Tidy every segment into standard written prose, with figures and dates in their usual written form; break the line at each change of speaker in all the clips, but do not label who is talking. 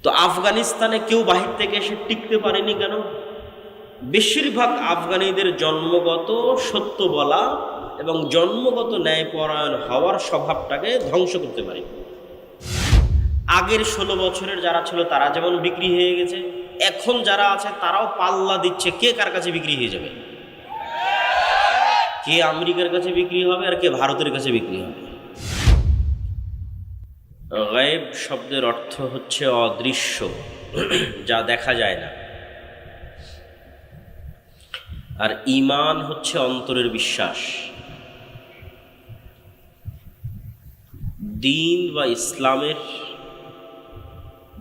তো আফগানিস্তানে কেউ বাহির থেকে এসে টিকতে পারেনি কেন? বেশিরভাগ আফগানিদের জন্মগত সত্য বলা এবং জন্মগত ন্যায়পরায়ণ হওয়ার স্বভাবটাকে ধ্বংস করতে পারে। আগের 16 বছরের যারা ছিল তারা যেমন বিক্রি হয়ে গেছে, এখন যারা আছে তারাও পাল্লা দিচ্ছে কে কার কাছে বিক্রি হয়ে যাবে, কে আমেরিকার কাছে বিক্রি হবে আর কে ভারতের কাছে বিক্রি হবে। গায়েব শব্দের অর্থ হচ্ছে অদৃশ্য, যা দেখা যায় না। আর ঈমান হচ্ছে অন্তরের বিশ্বাস। দ্বীন বা ইসলামের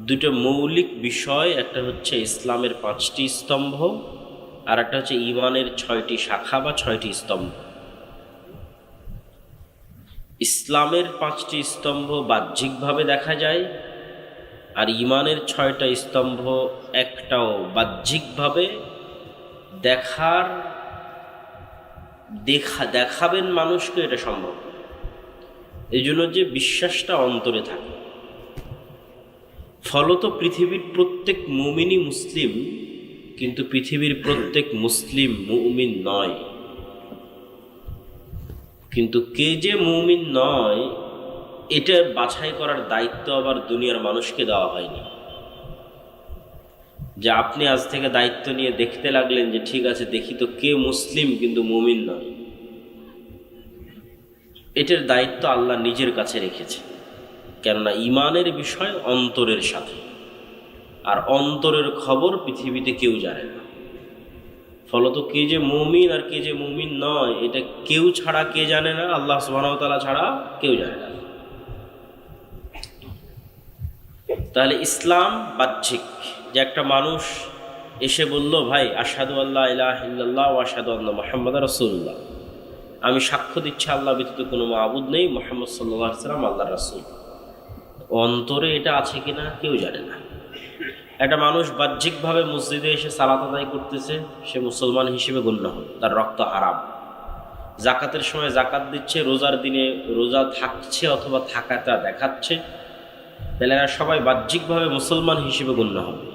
দুটো মৌলিক বিষয়, একটা হচ্ছে ইসলামের 5টি স্তম্ভ, আর একটা হচ্ছে ঈমানের 6টি শাখা বা 6টি স্তম্ভ। ইসলামের 5টি স্তম্ভ বাহ্যিকভাবে দেখা যায়, আর ঈমানের 6টা স্তম্ভ একটাও বাহ্যিকভাবে দেখাবেন মানুষকে, এটা সম্ভব। এই জন্য যে বিশ্বাসটা অন্তরে থাকে। ফলত পৃথিবীর প্রত্যেক মুমিনই মুসলিম, কিন্তু পৃথিবীর প্রত্যেক মুসলিম মুমিন নয়। কিন্তু কে যে মুমিন নয় এটা বাছাই করার দায়িত্ব আবার দুনিয়ার মানুষকে দেওয়া হয়নি। যে আপনি আজ থেকে দায়িত্ব নিয়ে দেখতে লাগলেন যে ঠিক আছে দেখি তো কে মুসলিম কিন্তু মুমিন নয়, এটার দায়িত্ব আল্লাহ নিজের কাছে রেখেছে। কেননা ঈমানের বিষয় অন্তরের সাথে, আর অন্তরের খবর পৃথিবীতে কেউ জানে না। ফলত কে যে মুমিন আর কে যে মুমিন নয় এটা কেউ ছাড়া কে জানে না, আল্লাহ সুবহানাহু ওয়া তাআলা ছাড়া কেউ জানে না। তাহলে ইসলাম বাহ্যিক, যে একটা মানুষ এসে বলল ভাই আশহাদু আল্লা ইলাহা ইল্লাল্লাহ ওয়া আশহাদু আন্না মুহাম্মাদার রাসূলুল্লাহ, আমি সাক্ষ্য দিচ্ছি আল্লাহ ব্যতীত কোনো মাবুদ নেই, মুহাম্মদ সাল্লাল্লাহু আলাইহি ওয়াসাল্লাম আল্লাহর রাসূল। অন্তরে এটা আছে কিনা কেউ জানে না। একটা মানুষ বাহ্যিকভাবে মসজিদে এসে সালাত আদায় করতেছে, সে মুসলমান হিসেবে গণ্য হবে, তার রক্ত হারাম। জাকাতের সময় জাকাত দিচ্ছে, রোজার দিনে রোজা থাকছে অথবা থাকাটা দেখাচ্ছে, তাহলে এরা সবাই বাহ্যিকভাবে মুসলমান হিসেবে গণ্য হবে।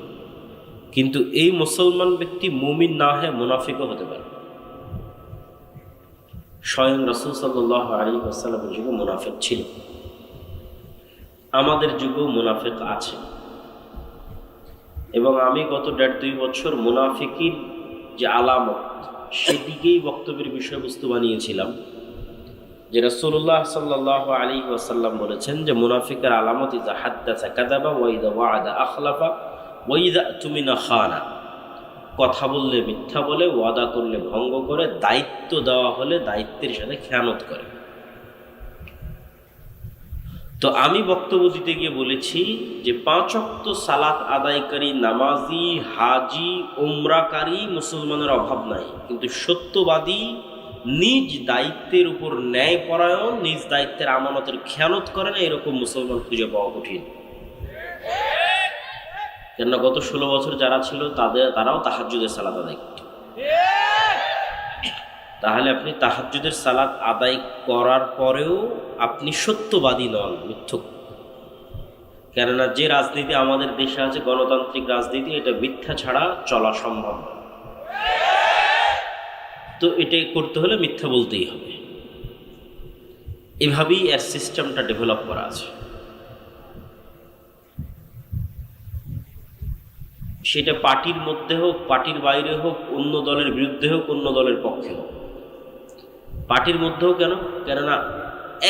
কিন্তু এই মুসলমান ব্যক্তি মুমিন না হয়ে মুনাফিকও হতে পারে। স্বয়ং রাসূল সাল্লাল্লাহু আলাইহি ওয়াসাল্লামের যুগে মুনাফিক ছিল, আমাদের যুগেও মুনাফিক আছে। এবং আমি গত 1.5-2 বছর মুনাফিকির যে আলামত সেদিকেই বক্তব্যের বিষয়বস্তু বানিয়েছিলাম। যে রাসূলুল্লাহ সাল্লাল্লাহু আলাইহি ওয়াসাল্লাম বলেছেন যে মুনাফিকের আলামত ইযা হাদ্দাসা কাযাবা ওয়া ইযা ওয়া'আদা আখলাফা ওয়া ইযা তুমিনা খানা, কথা বললে মিথ্যা বলে, ওয়াদা করলে ভঙ্গ করে, দায়িত্ব দেওয়া হলে দায়িত্বের সাথে খেয়ানত করে। তো আমি বক্তব্য দিতে গিয়ে বলেছি যে 5 ওয়াক্ত সালাত আদায়কারী, নামাজি, হাজি, উমরাকারী মুসলমানের অভাব নাই, কিন্তু সত্যবাদী, নিজ দায়িত্বের উপর ন্যায়পরায়ণ, নিজ দায়িত্বের আমানতের খেয়ানত করে না, এরকম মুসলমান খুঁজে পাওয়া কঠিন। কেননা গত 16 বছর যারা ছিল তারাও তাহাজ্জুদের সালাত আদায় করত। তাহলে আপনি তাহাজ্জুদের সালাত আদায় করার পরেও আপনি সত্যবাদী নন, মিথ্যুক। কেননা যে রাজনীতি আমাদের দেশে আছে, গণতান্ত্রিক রাজনীতি, এটা মিথ্যা ছাড়া চলা সম্ভব না। তো এটাই করতে হলে মিথ্যা বলতেই হবে। এভাবেই এর সিস্টেমটা ডেভেলপ করা আছে। সেটা পার্টির মধ্যে হোক, পার্টির বাইরে হোক, অন্য দলের বিরুদ্ধে হোক, অন্য দলের পক্ষে হোক। পার্টির মধ্যেও কেননা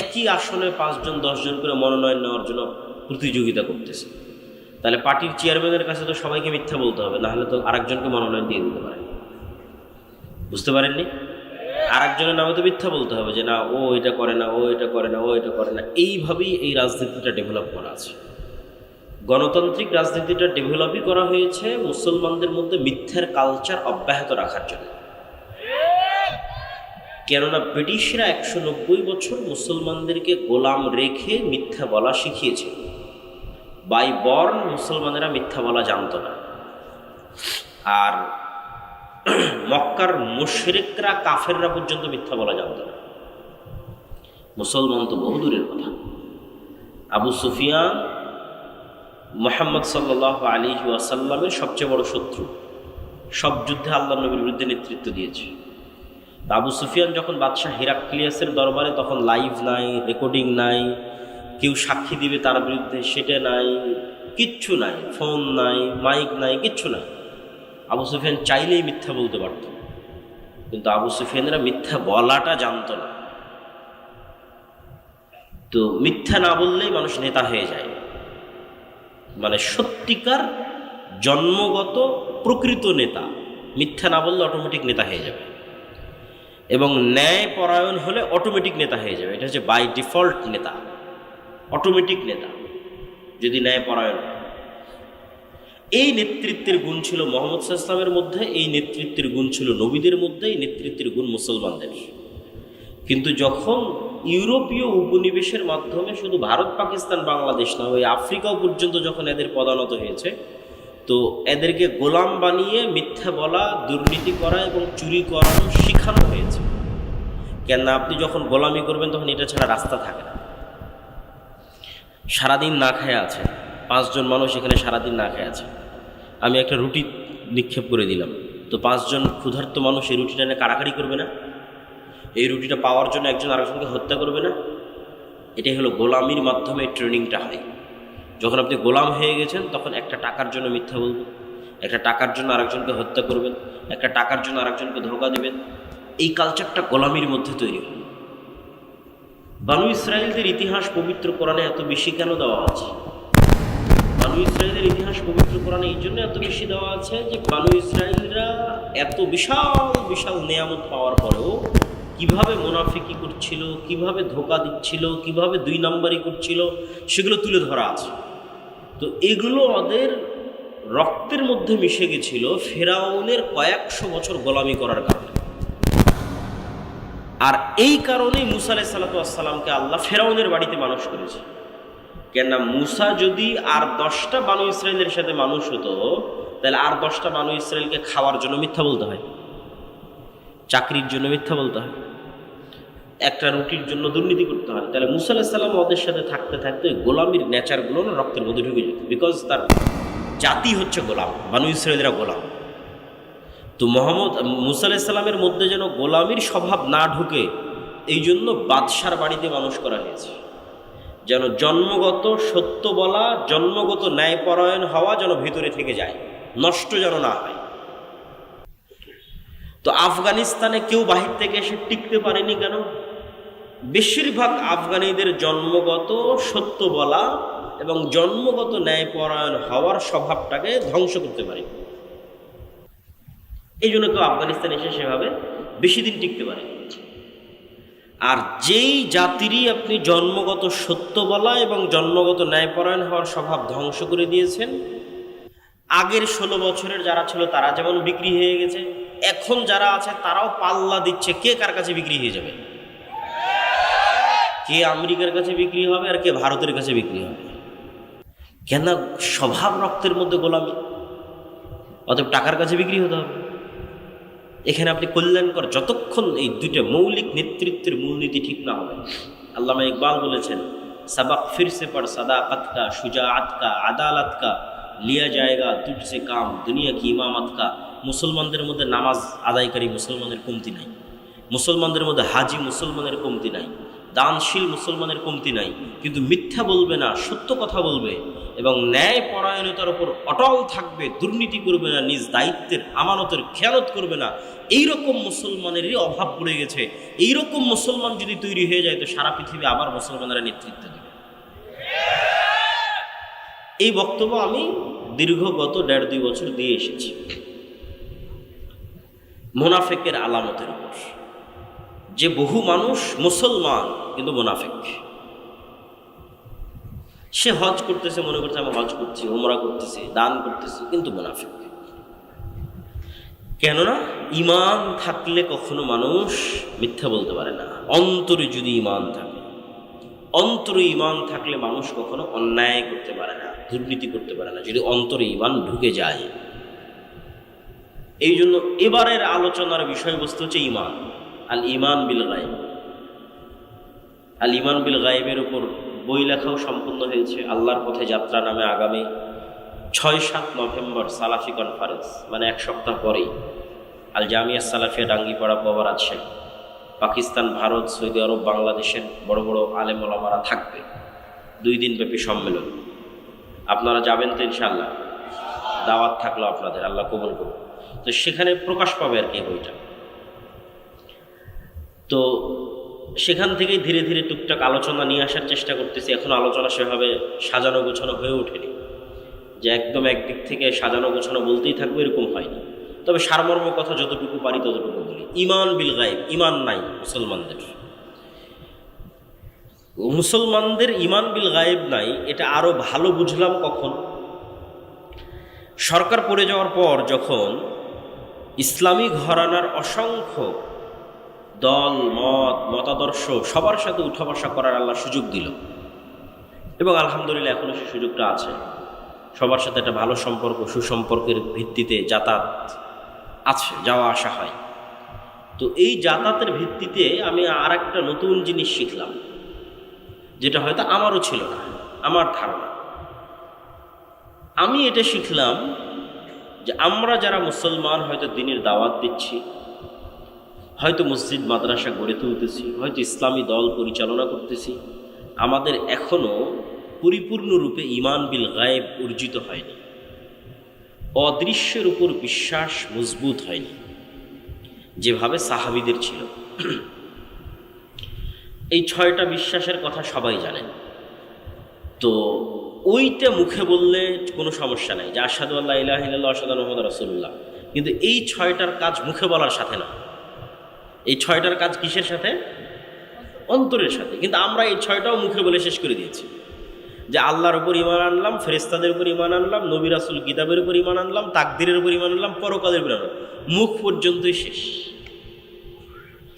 একই আসনে 5 জন 10 জন করে মনোনয়ন নেওয়ার জন্য প্রতিযোগিতা করতেছে। তাহলে পার্টির চেয়ারম্যানের কাছে তো সবাইকে মিথ্যা বলতে হবে, না হলে তো আরেকজনকে মনোনয়ন দিয়ে দিতে পারে। বুঝতে পারেননি? আরেকজনের নামে তো মিথ্যা বলতে হবে যে না ও এটা করে না, ও এটা করে না, ও এটা করে না। এইভাবেই এই রাজনীতিটা ডেভেলপ করা আছে। গণতান্ত্রিক রাজনীতিটা ডেভেলপই করা হয়েছে মুসলমানদের মধ্যে মিথ্যার কালচার অব্যাহত রাখার জন্য। কেননা ব্রিটিশরা 190 বছর মুসলমানদেরকে গোলাম রেখে মিথ্যা বলা শিখিয়েছে। বাই বর্ন মুসলমানেরা মিথ্যা বলা জানত না। আর মক্কার মুশরিকরা, কাফেররা পর্যন্ত মিথ্যা বলা জানত না। মুসলমান তো বহু দূরের কথা। আবু সুফিয়ান মুহাম্মদ সাল্লাল্লাহু আলাইহি ওয়াসাল্লামের সবচেয়ে বড় শত্রু, সব যুদ্ধে আল্লাহ নবীর বিরুদ্ধে নেতৃত্ব দিয়েছে। আবু সুফিয়ান যখন বাদশাহ হিরাক্লিয়াসের দরবারে, তখন লাইভ নাই, রেকর্ডিং নাই, কেউ সাক্ষী দিবে তার বিরুদ্ধে সেটা নাই, কিচ্ছু নাই, ফোন নাই, মাইক নাই, কিচ্ছু নাই। আবু সুফিয়ান চাইলেই মিথ্যা বলতে পারত, কিন্তু আবু সুফিয়ানরা মিথ্যা বলাটা জানতো না। তো মিথ্যা না বললেই মানুষ নেতা হয়ে যায়, মানে সত্যিকার জন্মগত প্রকৃত নেতা মিথ্যা না বললে অটোমেটিক নেতা হয়ে যাবে, এবং ন্যায় পরায়ণ হলে অটোমেটিক নেতা হয়ে যাবে। এটা হচ্ছে বাই ডিফল্ট নেতা, অটোমেটিক নেতা যদি ন্যায় পরায়ণ। এই নেতৃত্বের গুণ ছিল মুহাম্মদ সাল্লাল্লাহু আলাইহি ওয়াসাল্লামের মধ্যে, এই নেতৃত্বের গুণ ছিল নবীদের মধ্যে, এই নেতৃত্বের গুণ মুসলমানদের। কিন্তু যখন ইউরোপীয় উপনিবেশের মাধ্যমে শুধু ভারত, পাকিস্তান, বাংলাদেশ না, ওই আফ্রিকাও পর্যন্ত যখন এদের পদানত হয়েছে, তো এদেরকে গোলাম বানিয়ে মিথ্যা বলা, দুর্নীতি করা এবং চুরি করানো শেখানো হয়েছে। কেননা আপনি যখন গোলামি করবেন তখন এটা ছাড়া রাস্তা থাকে না। সারাদিন না খেয়ে আছে 5 জন মানুষ, এখানে সারাদিন না খেয়ে আছে। আমি একটা রুটি নিক্ষেপ করে দিলাম, তো 5 জন ক্ষুধার্ত মানুষ এই রুটিটা নিয়ে কাড়াকাড়ি করবে না? এই রুটিটা পাওয়ার জন্য একজন আরেকজনকে হত্যা করবে না? এটাই হলো গোলামির মাধ্যমে ট্রেনিংটা হয়। যখন আপনি গোলাম হয়ে গেছেন তখন একটা টাকার জন্য মিথ্যা বলবেন, একটা টাকার জন্য আরেকজনকে হত্যা করবেন, একটা টাকার জন্য আরেকজনকে ধোঁকা দেবেন। এই কালচারটা গোলামির মধ্যে তৈরি হয়। বানু ইসরাইলদের ইতিহাস পবিত্র কোরআনে এত বেশি কেন দেওয়া আছে? বানু ইসরাইলের ইতিহাস পবিত্র কোরআনে এই জন্য এত বেশি দেওয়া আছে যে বানু ইসরাইলরা এত বিশাল বিশাল নেয়ামত পাওয়ার পরেও কিভাবে মুনাফিকি করছিল, কিভাবে ধোঁকা দিচ্ছিল, কিভাবে 2 নম্বরই করছিল, সেগুলো তুলে ধরা আছে। তো এগুলো ওদের রক্তের মধ্যে মিশে গেছিল ফেরাউনের কয়েকশো বছর গোলামি করার কারণে। আর এই কারণেই মুসা আলাইহিস সালামকে আল্লাহ ফেরাউনের বাড়িতে মানুষ করেছে। কেননা মুসা যদি আর 10টা বানু ইসরাইলের সাথে মানুষ হতো, তাহলে আর 10টা বানু ইসরাইলকে খাওয়ার জন্য মিথ্যা বলতে হয়, চাকরির জন্য মিথ্যা বলতে হয়, একটা রুটির জন্য দুর্নীতি করতে হয়। তাহলে মুসা আলাইহিস সালাম ওদের সাথে থাকতে থাকতে গোলামির নেচারগুলো না রক্তের মধ্যে ঢুকে যেত, বিকজ তার জাতি হচ্ছে গোলাম, বানু ইসরাইলরা গোলাম। তো মুসা আলাইহিস সালামের মধ্যে যেন গোলামির স্বভাব না ঢুকে, এই জন্য বাদশার বাড়িতে মানুষ করা হয়েছে, যেন জন্মগত সত্য বলা, জন্মগত ন্যায়পরায়ণ হওয়া যেন ভিতরে থেকে যায়, নষ্ট যেন না হয়। তো আফগানিস্তানে কেউ বাহির থেকে এসে টিকতে পারেনি কেন? বেশিরভাগ আফগানিদের জন্মগত সত্য বলা এবং জন্মগত ন্যায়পরায়ণ হওয়ার স্বভাবটাকে ধ্বংস করতে পারে। এই জন্য কেউ আফগানিস্তানে এসে সেভাবে বেশি দিন টিকতে পারে। আর যেই জাতিরই আপনি জন্মগত সত্য বলা এবং জন্মগত ন্যায়পরায়ণ হওয়ার স্বভাব ধ্বংস করে দিয়েছেন, আগের 16 বছরের যারা ছিল তারা যেমন বিক্রি হয়ে গেছে, এখন যারা আছে তারাও পাল্লা দিচ্ছে কে কার কাছে বিক্রি হয়ে যাবে, কে আমেরিকার কাছে বিক্রি হবে আর কে ভারতের কাছে বিক্রি হবে। কেন? স্বভাব রক্তের মধ্যে গোলামি, অতএব টাকার কাছে বিক্রি হতে হবে। এখানে আপনি কল্যাণকর যতক্ষণ এই 2টা মৌলিক নেতৃত্বের মূলনীতি ঠিক না হবে। আল্লামা ইকবাল বলেছেন, সাবাক ফির সে পড় সাদাকত কা, শুজাআত কা, আদালত কা, লিয়া জায়েগা তুঝসে কাম, দুনিয়া কি ইমামত কা। মুসলমানদের মধ্যে নামাজ আদায়কারী মুসলমানের কমতি নাই, মুসলমানদের মধ্যে হাজি মুসলমানের কমতি নাই, দানশীল মুসলমানের কমতি নাই, কিন্তু মিথ্যা বলবে না, সত্য কথা বলবে এবং ন্যায় পরায়ণতার উপর অটল থাকবে, দুর্নীতি করবে না, নিজ দায়িত্বের আমানতের খেয়ানত করবে না। এইরকম মুসলমানেরই অভাব পড়ে গেছে। এইরকম মুসলমান যদি তৈরি হয়ে যায় তো সারা পৃথিবী আবার মুসলমানেরা নেতৃত্ব দেবে। এই বক্তব্য আমি গত 1.5-2 বছর দিয়ে এসেছি মুনাফিকের আলামতের উপর, যে বহু মানুষ মুসলমান কিন্তু মুনাফিক। সে হজ করতেছে, মনে করছে আমি হজ করছি, উমরা করতেছি, দান করতেছি, কিন্তু মুনাফিক। কেননা ঈমান থাকলে কখনো মানুষ মিথ্যা বলতে পারে না। অন্তরে যদি ঈমান থাকে, অন্তরে ঈমান থাকলে মানুষ কখনো অন্যায় করতে পারে না, দুর্নীতি করতে পারে না, যদি অন্তরে ঈমান ঢুকে যায়। এই জন্য এবারের আলোচনার বিষয়বস্তু হচ্ছে ঈমান, আল ঈমান বিল গায়ব। আল ঈমান বিল গায়বের উপর বই লেখাও সম্পূর্ণ হয়েছে। আল্লাহর পথে যাত্রা নামে আগামী 6-7 নভেম্বর সালাফি কনফারেন্স, মানে এক সপ্তাহ পরেই আল জামিয়া সালাফিয়া ডাঙ্গিপাড়া পোয়া রাজশাহী, পাকিস্তান, ভারত, সৌদি আরব, বাংলাদেশের বড় বড় আলেম ওলামারা থাকবে। 2 দিনব্যাপী সম্মেলন। আপনারা যাবেন তো ইনশাআল্লাহ? দাওয়াত থাকলো আপনাদের, আল্লাহ কবুল করুন। তো সেখানে প্রকাশ পাবে আর কি বইটা। তো সেখান থেকেই ধীরে ধীরে টুকটাক আলোচনা নিয়ে আসার চেষ্টা করতেছি। এখন আলোচনা সেভাবে সাজানো গোছানো হয়ে ওঠেনি, যে একদম একদিক থেকে সাজানো গোছানো বলতেই থাকবে এরকম হয়নি। তবে সারমর্ম কথা যতটুকু পারি ততটুকু বলি। ঈমান বিল গায়ব, ঈমান নাই মুসলমানদের ঈমান বিল গায়েব নাই। এটা আরো ভালো বুঝলাম কখন, সরকার পড়ে যাওয়ার পর যখন ইসলামী ঘরানার অসংখ্য দল মতাদর্শ সবার সাথে উঠা বসা করার আল্লাহ সুযোগ দিল, এবং আলহামদুলিল্লাহ এখনো সেই সুযোগটা আছে। সবার সাথে একটা ভালো সম্পর্ক, সুসম্পর্কের ভিত্তিতে যাতায়াত আছে, যাওয়া আসা হয়। তো এই যাতায়াতের ভিত্তিতে আমি আর একটা নতুন জিনিস শিখলাম, যেটা হয়তো আমারও ছিল না, আমার ধারণা। আমি এটা শিখলাম যে আমরা যারা মুসলমান হয়তো দিনের দাওয়াত দিচ্ছি, হয়তো মসজিদ মাদ্রাসা গড়ে তুলতেছি, হয়তো ইসলামী দল পরিচালনা করতেছি, আমাদের এখনো পরিপূর্ণরূপে ঈমান বিল গায়েব অর্জিত হয়নি। অদৃশ্যের উপর বিশ্বাস মজবুত হয়নি যেভাবে সাহাবীদের ছিল। এই 6টা বিশ্বাসের কথা সবাই জানেন। তো ওইটা মুখে বললে কোনো সমস্যা নাই, যে আশহাদু আল্লা ইলাহা ইল্লাল্লাহ ওয়া আশহাদু আন্না মুহাম্মাদার রাসূলুল্লাহ। কিন্তু এই 6টার কাজ মুখে বলার সাথে না, এই 6টার কাজ কিসের সাথে? অন্তরের সাথে। কিন্তু আমরা এই 6টাও মুখে বলে শেষ করে দিয়েছি, যে আল্লাহর উপর ঈমান আনলাম, ফেরেশতাদের উপর ঈমান আনলাম, নবী রাসূল কিতাবের উপর ঈমান আনলাম, তাকদীরের উপর ঈমান আনলাম, পরকালের উপর ঈমান আনলাম। মুখ পর্যন্তই শেষ।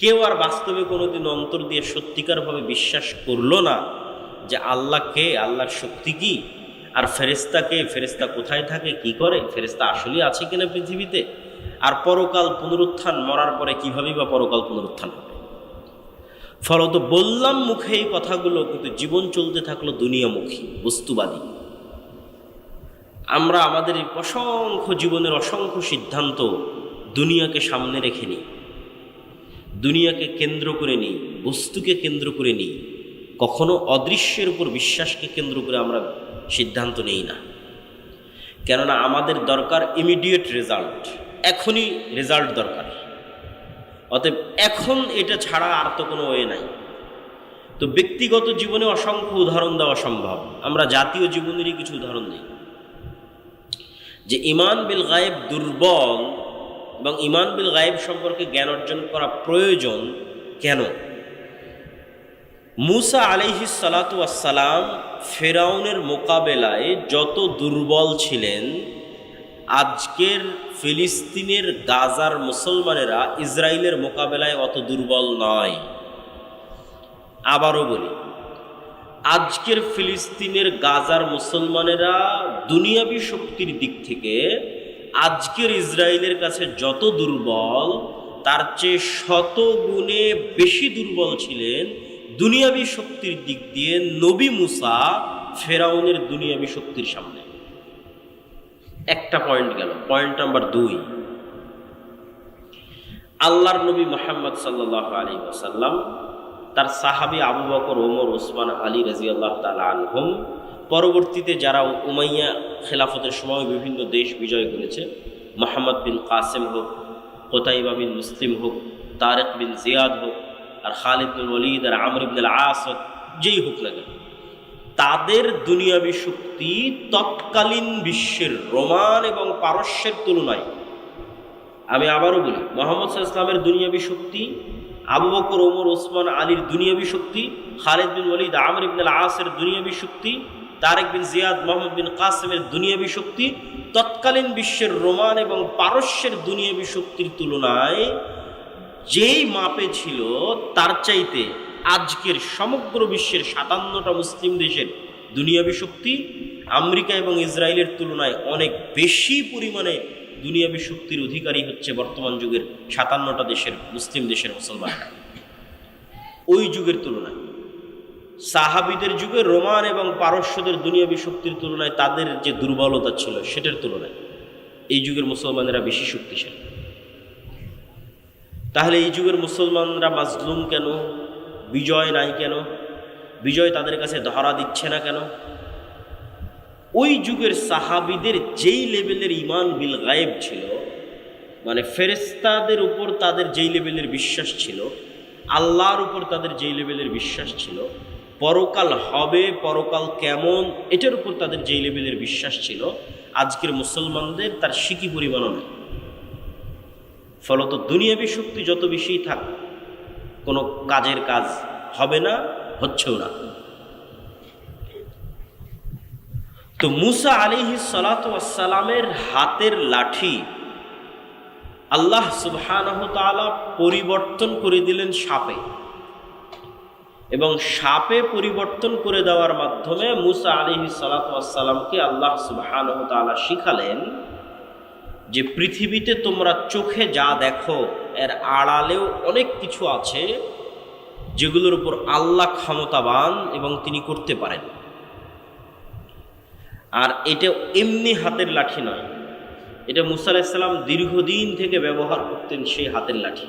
কেউ আর বাস্তবে কোনোদিন অন্তর দিয়ে সত্যিকারভাবে বিশ্বাস করলো না যে আল্লাহ কে, আল্লাহর শক্তি কি, আর ফেরেশতা কে, ফেরেশতা কোথায় থাকে, কি করে, ফেরেশতা আসলেই আছে কিনা পৃথিবীতে, আর পরকাল পুনরুত্থান, মরার পরে কীভাবেই বা পরকাল পুনরুত্থান হবে। ফলত বললাম মুখে এই কথাগুলো, কিন্তু জীবন চলতে থাকলো দুনিয়ামুখী, বস্তুবাদী। আমরা আমাদের অসংখ্য জীবনের অসংখ্য সিদ্ধান্ত দুনিয়াকে সামনে রেখে নিই, দুনিয়াকে কেন্দ্র করে নিই, বস্তুকে কেন্দ্র করে নিই। কখনো অদৃশ্যের উপর বিশ্বাসকে কেন্দ্র করে আমরা সিদ্ধান্ত নেই না। কেননা আমাদের দরকার ইমিডিয়েট রেজাল্ট, এখনই রেজাল্ট দরকার। অতএব এখন এটা ছাড়া আর তো কোনো ওয়ে নাই। তো ব্যক্তিগত জীবনে অসংখ্য উদাহরণ দেওয়া সম্ভব, আমরা জাতীয় জীবনেরই কিছু উদাহরণ দিই। যে ঈমান বিল গায়েব দুর্বল এবং ঈমান বিল গায়েব সম্পর্কে জ্ঞান অর্জন করা প্রয়োজন কেন? মুসা আলাইহিস সালাতু ওয়াস সালাম ফেরাউনের মোকাবেলায় যত দুর্বল ছিলেন, আজকের ফিলিস্তিনের গাজার মুসলমানেরা ইসরায়েলের মোকাবেলায় অত দুর্বল নয়। আবারও বলি, আজকের ফিলিস্তিনের গাজার মুসলমানেরা দুনিয়াবী শক্তির দিক থেকে আজকের ইসরায়েলের কাছে যত দুর্বল, তার চেয়ে 100 গুণে বেশি দুর্বল ছিলেন দুনিয়াবী শক্তির দিক দিয়ে নবী মুসা ফেরাউনের দুনিয়াবী শক্তির সামনে। একটা পয়েন্ট গেল। পয়েন্ট নাম্বার 2, আল্লাহর নবী মুহাম্মদ সাল্লাল্লাহু আলাইহি ওয়াসাল্লাম তার সাহাবী আবু বকর, ওমর, ওসমান, আলী রাদিয়াল্লাহু তাআলা আনহুম, পরবর্তীতে যারা উমাইয়া খেলাফতের সময় বিভিন্ন দেশ বিজয় করেছে, মুহাম্মদ বিন কাসেম হোক, কুতাইবা বিন মুসলিম হোক, তারেক বিন জিয়াদ হোক, আর খালিদ বিন ওয়ালিদ, আর আমর ইবনে আল আস হোক, যেই হোক না কেন, তাদের দুনিয়াবী শক্তি তৎকালীন বিশ্বের রোমান এবং পারস্যের তুলনায়, আমি আবারও বলি, মুহাম্মদ সাল্লাল্লাহু আলাইহি ওয়াসাল্লামের দুনিয়াবী শক্তি, আবু বকর, ওমর, ওসমান, আলীর দুনিয়াবী শক্তি, খালিদ বিন ওয়ালিদ, আমর ইবনে আল আসের দুনিয়াবী শক্তি, তারেক বিন জিয়াদ, মোহাম্মদ বিন কাসেমের দুনিয়াবী শক্তি তৎকালীন বিশ্বের রোমান এবং পারস্যের দুনিয়াবী শক্তির তুলনায় যেই মাপে ছিল, তার চাইতে আজকের সমগ্র বিশ্বের 57টা মুসলিম দেশের দুনিয়াবী শক্তি আমেরিকা এবং ইসরায়েলের তুলনায় অনেক বেশি পরিমাণে দুনিয়াবী শক্তির অধিকারী হচ্ছে বর্তমান যুগের 57টা দেশের মুসলিম দেশের মুসলমানরা, ওই যুগের তুলনায়। সাহাবীদের যুগে রোমান এবং পারস্যদের দুনিয়াবী শক্তির তুলনায় তাদের যে দুর্বলতা ছিল সেটার তুলনায় এই যুগের মুসলমানেরা বেশি শক্তিশালী। তাহলে এই যুগের মুসলমানরা মাজলুম কেন? বিজয় নাই কেন? বিজয় তাদের কাছে ধরা দিচ্ছে না কেন? ওই যুগের সাহাবীদের যেই লেভেলের ঈমান বিল গায়েব ছিল, মানে ফেরেশতাদের উপর তাদের যেই লেভেলের বিশ্বাস ছিল, আল্লাহর উপর তাদের যেই লেভেলের বিশ্বাস ছিল, পরকাল হবে, পরকাল কেমন, এটার উপর তাদের যেই লেভেলের বিশ্বাস ছিল, আজকের মুসলমানদের তার সিকি পরিমাণও নেই। ফলত দুনিয়াবী শক্তি যত বেশি থাক, কোনো কাজের কাজ হবে না, হচ্ছেও না। তো মুসা আলাইহিস সালাতু ওয়াস সালামের হাতের লাঠি আল্লাহ সুবহানাহু ওয়া তাআলা পরিবর্তন করে দিলেন সাপে, এবং সাপে পরিবর্তন করে দেওয়ার মাধ্যমে মুসা আলাইহিস সালাতু ওয়াস সালামকে আল্লাহ সুবহানাহু ওয়া তাআলা শিখালেন যে পৃথিবীতে তোমরা চোখে যা দেখো এর আড়ালেও অনেক কিছু আছে যেগুলোর উপর আল্লাহ ক্ষমতাবান এবং তিনি করতে পারেন। আর এটা এমনি হাতের লাঠি নয়, এটা মুসা আলাইহিস সালাম দীর্ঘদিন থেকে ব্যবহার করতেন সেই হাতের লাঠি।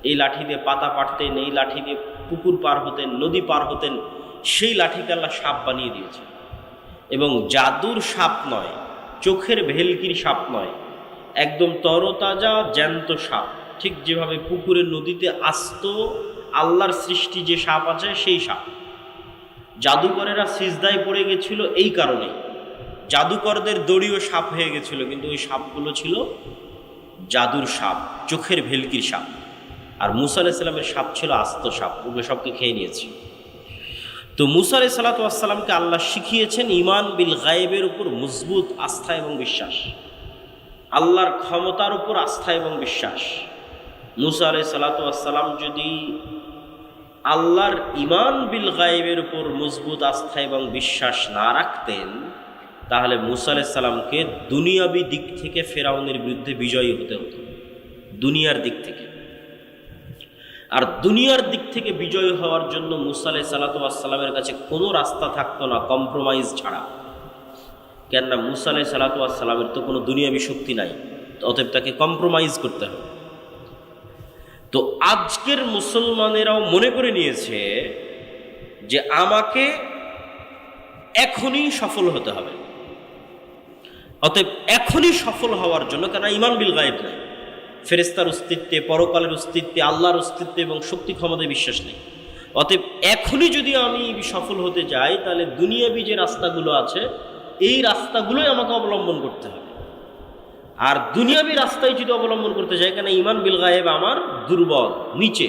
এই লাঠি দিয়ে পাতা পাড়তেন, এই লাঠি দিয়ে পুকুর পার হতেন, নদী পার হতেন। সেই লাঠিকে আল্লাহ সাপ বানিয়ে দিয়েছে, এবং জাদুর সাপ নয়, চোখের ভেলকির সাপ নয়, একদম তরতাজা জ্যান্ত সাপ। ঠিক যেভাবে পুকুরের নদীতে আস্ত আল্লাহর সৃষ্টি যে সাপ আছে সেই সাপ। জাদুকরেরা সিজদায় পড়ে গেছিল এই কারণে, জাদুকরদের দড়িও সাপ হয়ে গেছিল, কিন্তু ওই সাপগুলো ছিল জাদুর সাপ, চোখের ভেলকির সাপ। আর মুসা আলাইহিস সালামের সাপ ছিল আস্ত সাপ, ওগুলো সবকে খেয়ে নিয়েছে। তো মুসা আলাইহিস সালাতু ওয়াস সালামকে আল্লাহ শিখিয়েছেন ঈমান বিল গায়েবের উপর মজবুত আস্থা এবং বিশ্বাস, আল্লাহর ক্ষমতার উপর আস্থা এবং বিশ্বাস। মুসা আলাইহিস সালাতু ওয়াস সালাম যদি আল্লাহর ঈমান বিল গায়েবের উপর মজবুত আস্থা এবং বিশ্বাস না রাখতেন, তাহলে মুসা আলাইহিস সালামকে দুনিয়াবি দিক থেকে ফেরাউনের বিরুদ্ধে বিজয়ী হতে হতো, দুনিয়ার দিক থেকে। আর দুনিয়ার দিক থেকে বিজয়ী হওয়ার জন্য মুসা আলাইহিস সালাতু ওয়াস সালামের কাছে কোনো রাস্তা থাকতো না কম্প্রোমাইজ ছাড়া। কেননা মুসা আলাইহিস সালাতু ওয়াস সালামের তো কোনো দুনিয়াবি শক্তি নাই, অতএব তাকে কম্প্রোমাইজ করতে হবে। তো আজকের মুসলমানেরাও মনে করে নিয়েছে যে আমাকে এখনই সফল হতে হবে, অতএব এখনই সফল হওয়ার জন্য, কেন ঈমান বিল গায়েব নাই, ফেরেশতার অস্তিত্বে, পরকালের অস্তিত্বে, আল্লাহর অস্তিত্বে এবং শক্তি ক্ষমতায় বিশ্বাস নেই। অতএব এখনই যদি আমি সফল হতে যাই, তাহলে দুনিয়াবি যে রাস্তাগুলো আছে এই রাস্তাগুলোই আমাকে অবলম্বন করতে হবে। আর দুনিয়াবি রাস্তায় যদি অবলম্বন করতে যাই, কেন ঈমান বিল গায়েব আমার দুর্বল, নিচে,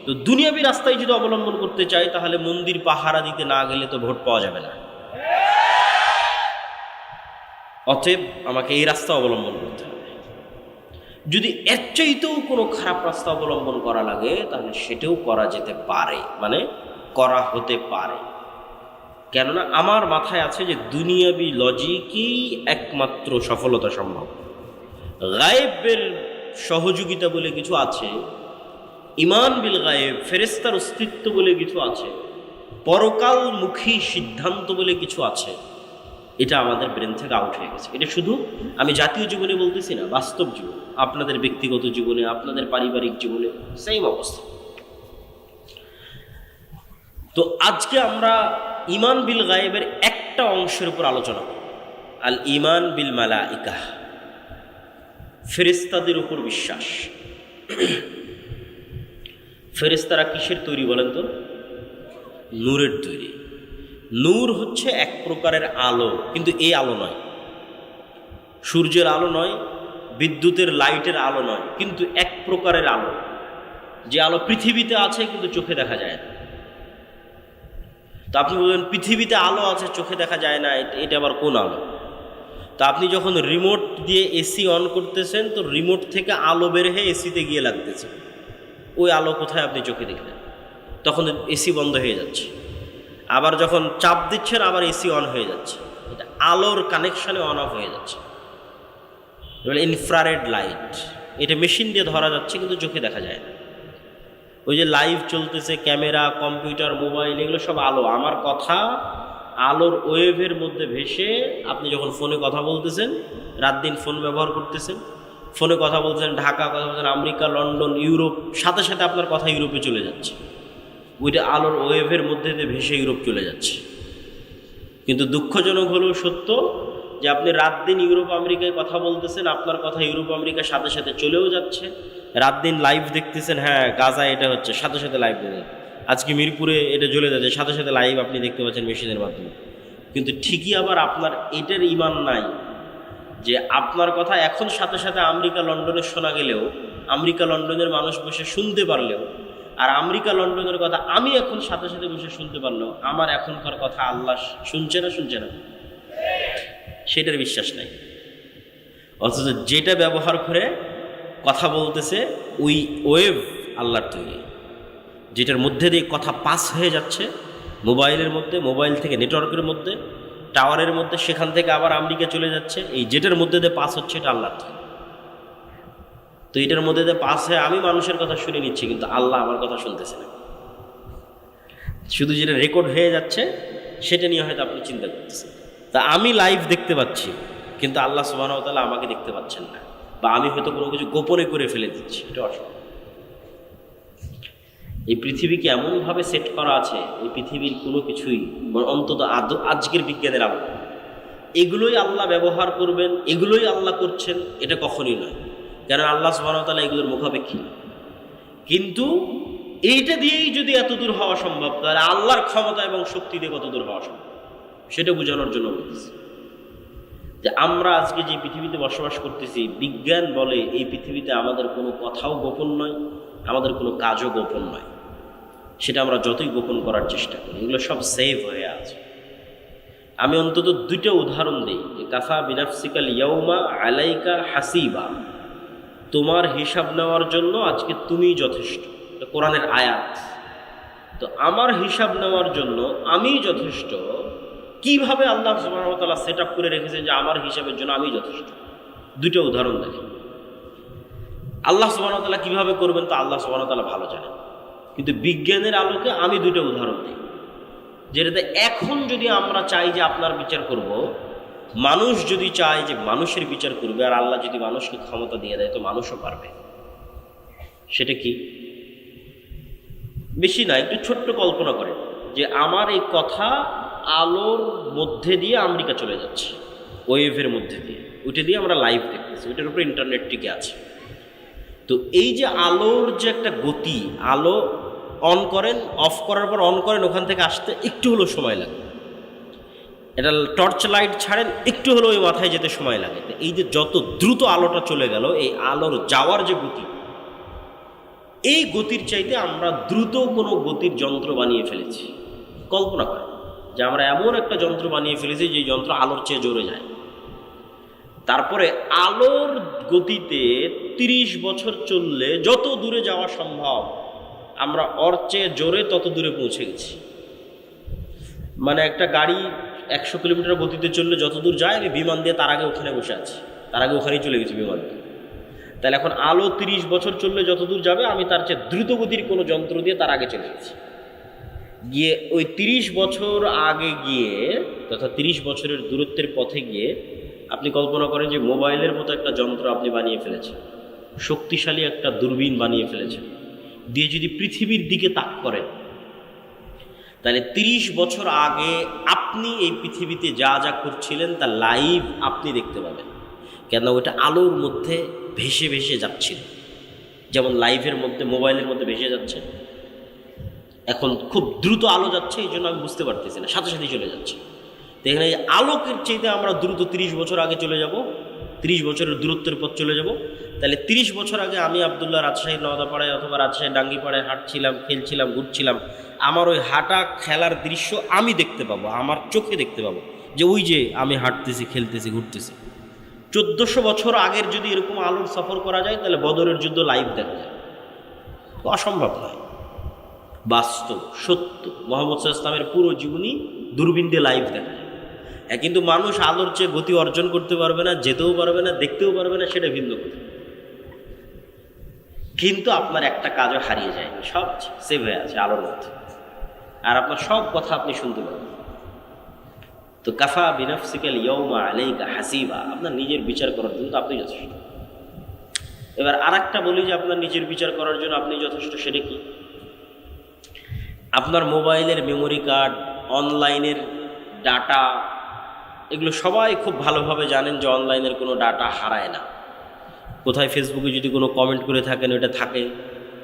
তো দুনিয়াবি রাস্তায় যদি অবলম্বন করতে চাই, তাহলে মন্দির পাহারা দিতে না গেলে তো ভোট পাওয়া যাবে না। অতএব আমাকে এই রাস্তা অবলম্বন করতে হবে। যদি এর চাইতেও কোনো খারাপ রাস্তা অবলম্বন করা লাগে, তাহলে সেটাও করা যেতে পারে, মানে করা হতে পারে। কেননা আমার মাথায় আছে যে দুনিয়াবি লজিকই একমাত্র সফলতা সম্ভব। গায়েবের সহযোগিতা বলে কিছু আছে, ঈমান বিল গায়েব, ফেরেশতার অস্তিত্ব বলে কিছু আছে, পরকালমুখী সিদ্ধান্ত বলে কিছু আছে, এটা আমাদের ব্রেন থেকে আউট হয়ে গেছে। এটা শুধু আমি জাতীয় জীবনে বলতেছি না, বাস্তব জীবন, আপনাদের ব্যক্তিগত জীবনে, আপনাদের পারিবারিক জীবনে সেম অবস্থা। তো আজকে আমরা ঈমান বিল গায়েবের একটা অংশের উপর আলোচনা করব, আল ঈমান বিল মালাইকা, ফেরেশতাদের উপর বিশ্বাস। ফেরেশতারা কিসের তৈরি বলেন তো? নূরের তৈরি। নূর হচ্ছে এক প্রকারের আলো, কিন্তু এই আলো নয়, সূর্যের আলো নয়, বিদ্যুতের লাইটের আলো নয়, কিন্তু এক প্রকারের আলো, যে আলো পৃথিবীতে আছে কিন্তু চোখে দেখা যায় না। তো আপনি বলবেন পৃথিবীতে আলো আছে চোখে দেখা যায় না, এটা আবার কোন আলো? তো আপনি যখন রিমোট দিয়ে এসি অন করতেছেন, তো রিমোট থেকে আলো বের হয়ে এসিতে গিয়ে লাগতেছে, ওই আলো কোথায় আপনি চোখে দেখলেন? তখন এসি বন্ধ হয়ে যাচ্ছে। আবার যখন চাপ দিচ্ছেন আবার এসি অন হয়ে যাচ্ছে, এটা আলোর কানেকশানে অন অফ হয়ে যাচ্ছে। ইনফ্রারেড লাইট, এটা মেশিন দিয়ে ধরা যাচ্ছে কিন্তু চোখে দেখা যায় না। ওই যে লাইভ চলতেছে, ক্যামেরা, কম্পিউটার, মোবাইল, এগুলো সব আলো। আমার কথা আলোর ওয়েভের মধ্যে ভেসে আপনি যখন ফোনে কথা বলতেছেন, রাত দিন ফোন ব্যবহার করতেছেন, ফোনে কথা বলছেন, ঢাকা কথা বলছেন, আমেরিকা, লন্ডন, ইউরোপ, সাথে সাথে আপনার কথা ইউরোপে চলে যাচ্ছে। ওইটা আলোর ওয়েভের মধ্যে দিয়ে ভেসে ইউরোপ চলে যাচ্ছে। কিন্তু দুঃখজনক হলেও সত্য যে আপনি রাত দিন ইউরোপ আমেরিকায় কথা বলতেছেন, আপনার কথা ইউরোপ আমেরিকার সাথে সাথে চলেও যাচ্ছে। রাত দিন লাইভ দেখতেছেন, হ্যাঁ গাজায় এটা হচ্ছে, সাথে সাথে লাইভ দেখেন। আজকে মিরপুরে এটা চলে যাচ্ছে, সাথে সাথে লাইভ আপনি দেখতে পাচ্ছেন মেশিনের মাধ্যমে। কিন্তু ঠিকই আবার আপনার এটার ইমান নাই যে আপনার কথা এখন সাথে সাথে আমেরিকা লন্ডনে শোনা গেলেও, আমেরিকা লন্ডনের মানুষ বসে শুনতে পারলেও, আর আমেরিকা লন্ডনের কথা আমি এখন সাথে সাথে বসে শুনতে পারলেও আমার এখনকার কথা আল্লাহ শুনছে না, সেটার বিশ্বাস নাই। অথচ যেটা ব্যবহার করে কথা বলতেছে ওই ওয়েভ আল্লাহর তৈরি, যেটার মধ্যে দিয়ে কথা পাস হয়ে যাচ্ছে মোবাইলের মধ্যে, মোবাইল থেকে নেটওয়ার্কের মধ্যে, টাওয়ারের মধ্যে, সেখান থেকে আবার আমেরিকা চলে যাচ্ছে, এই যেটার মধ্যে দিয়ে পাস হচ্ছে এটা আল্লাহর তৈরি। তো এটার মধ্যে দিয়ে পাস হয়ে আমি মানুষের কথা শুনে নিচ্ছি, কিন্তু আল্লাহ আমার কথা শুনতেছে না। শুধু যেটা রেকর্ড হয়ে যাচ্ছে সেটা নিয়ে হয়তো আপনি চিন্তা করতেছেন। তা আমি লাইভ দেখতে পাচ্ছি, কিন্তু আল্লাহ সুবহানাহু ওয়া তাআলা আমাকে দেখতে পাচ্ছেন না, বা আমি হয়তো কোনো কিছু গোপনে করে ফেলে দিচ্ছি, এটা অসম্ভব। এই পৃথিবীকে এমনভাবে সেট করা আছে, এই পৃথিবীর কোনো কিছুই, অন্তত আজকের বিজ্ঞানের আলো, এগুলোই আল্লাহ ব্যবহার করবেন, এগুলোই আল্লাহ করছেন, এটা কখনই নয়। কেন আল্লাহ সুবহানাহু ওয়া তাআলা এগুলোর মুখাপেক্ষী। কিন্তু এইটা দিয়েই যদি এত দূর হওয়া সম্ভব, তাহলে আল্লাহর ক্ষমতা এবং শক্তি দিয়ে কত দূর হওয়া সম্ভব, সেটা বোঝানোর জন্য বলতেছি যে আমরা আজকে যে পৃথিবীতে বসবাস করতেছি, বিজ্ঞান বলে এই পৃথিবীতে আমাদের কোনো কথাও গোপন নয়, আমাদের কোনো কাজও গোপন নয়। সেটা আমরা যতই গোপন করার চেষ্টা করি, এগুলো সব সেভ হয়ে আছে। আমি অন্তত দুইটা উদাহরণ দিই। কাফা বিনাফসিকাল ইয়াউমা আলাইকা হাসিবা, তোমার হিসাব নেওয়ার জন্য আজকে তুমিই যথেষ্ট, এটা কোরআনের আয়াত। তো আমার হিসাব নেওয়ার জন্য আমি যথেষ্ট, কিভাবে আল্লাহ সুবহানাহু ওয়া তাআলা সেট আপ করে রেখেছেন যে আমার হিসাবের জন্য আমি যথেষ্ট। দুইটা উদাহরণ দেখেন। আল্লাহ সুবহানাহু ওয়া তাআলা কিভাবে করবেন তা আল্লাহ সুবহানাহু ওয়া তাআলা ভালো জানেন, কিন্তু বিজ্ঞানের আলোকে আমি দুইটা উদাহরণ দিই, যেটাতে এখন যদি আমরা চাই যে আপনার বিচার করব, মানুষ যদি চায় যে মানুষের বিচার করবে, আর আল্লাহ যদি মানুষকে ক্ষমতা দিয়ে দেয় তো মানুষও পারবে। সেটা কি? বেশি না, একটু ছোট্ট কল্পনা করেন যে আমার এই কথা আলোর মধ্যে দিয়ে আমেরিকা চলে যাচ্ছে, ওয়েভের মধ্যে দিয়ে, ওইটা দিয়ে আমরা লাইভ দেখতেছি, ওইটার উপরে ইন্টারনেট টিকে আছে। তো এই যে আলোর যে একটা গতি, আলো অন করেন, অফ করার পর অন করেন, ওখান থেকে আসতে একটু হলেও সময় লাগে। এটা টর্চ লাইট ছাড়েন, একটু হলেও ওই মাথায় যেতে সময় লাগে। তো এই যে যত দ্রুত আলোটা চলে গেল, এই আলোর যাওয়ার যে গতি, এই গতির চাইতে আমরা দ্রুত কোনো গতির যন্ত্র বানিয়ে ফেলেছি। কল্পনা করেন যে আমরা এমন একটা যন্ত্র বানিয়ে ফেলেছি যে যন্ত্র আলোর চেয়ে জোরে যায়। তারপরে আলোর গতিতে 30 বছর চললে যত দূরে যাওয়া সম্ভব, আমরা ওর চেয়ে জোরে তত দূরে পৌঁছে গেছি। মানে একটা গাড়ি 100 কিলোমিটার গতিতে চললে যত দূর যায়, আমি বিমান দিয়ে তার আগে ওখানে বসে আছি, তার আগে ওখানেই চলে গেছি বিমান দিয়ে। তাহলে এখন আলো 30 বছর চললে যত দূর যাবে, আমি তার চেয়ে দ্রুত গতির কোনো যন্ত্র দিয়ে তার আগে চলে গেছি। গিয়ে ওই 30 বছর আগে গিয়ে, তথা 30 বছরের দূরত্বের পথে গিয়ে আপনি কল্পনা করেন যে মোবাইলের মতো একটা যন্ত্র আপনি বানিয়ে ফেলেছেন, শক্তিশালী একটা দূরবীন বানিয়ে ফেলেছেন, দিয়ে যদি পৃথিবীর দিকে তাক করেন, তাহলে 30 বছর আগে আপনি এই পৃথিবীতে যা যা করছিলেন তা লাইভ আপনি দেখতে পাবেন। কেন? ওটা আলোর মধ্যে ভেসে ভেসে যাচ্ছিল, যেমন লাইভের মধ্যে, মোবাইলের মধ্যে ভেসে যাচ্ছে। এখন খুব দ্রুত আলো যাচ্ছে, এই জন্য আমি বুঝতে পারতেছি না, সাথে সাথেই চলে যাচ্ছে। তো এখানে আলোকের চাইতে আমরা দ্রুত 30 বছর আগে চলে যাব, 30 বছরের দূরত্বের পথ চলে যাব। তাহলে 30 বছর আগে আমি আবদুল্লাহ রাজশাহী নওদাপাড়ায় অথবা রাজশাহী ডাঙ্গিপাড়ায় হাঁটছিলাম, খেলছিলাম, ঘুরছিলাম, আমার ওই হাঁটা খেলার দৃশ্য আমি দেখতে পাবো, আমার চোখে দেখতে পাবো যে ওই যে আমি হাঁটতেছি, খেলতেছি, ঘুরতেছি। 1400 বছর আগের যদি এরকম আলোর সফর করা যায়, তাহলে বদরের যুদ্ধ লাইভ দেখা যায়। অসম্ভব নয়, বাস্তব সত্য। মুহাম্মদ সাল্লাল্লাহু আলাইহি ওয়াসাল্লামের পুরো জীবনী দূরবীন দিয়ে লাইভ দেখা যায়। কিন্তু মানুষ আলোর চেয়ে গতি অর্জন করতে পারবে না, যেতেও পারবে না, দেখতেও পারবে না, সেটা ভিন্ন কথা। কিন্তু আপনার একটা কাজও হারিয়ে যায়নি, সব সেভ হয়ে আছে আলোর মধ্যে, আর আপনার সব কথা আপনি শুনতে পাবেন। তো কাফা বিনাফসিকাল ইয়াউমা আলাইকা হাসিবা, আপনার নিজের বিচার করার জন্য তো আপনি যথেষ্ট। এবার আর একটা বলি যে আপনার নিজের বিচার করার জন্য আপনি যথেষ্ট, সেটা কি? আপনার মোবাইলের মেমোরি কার্ড, অনলাইনের ডাটা, এগুলো সবাই খুব ভালোভাবে জানেন যে অনলাইনের কোনো ডাটা হারায় না। কোথায় ফেসবুকে যদি কোনো কমেন্ট করে থাকেন ওটা থাকে,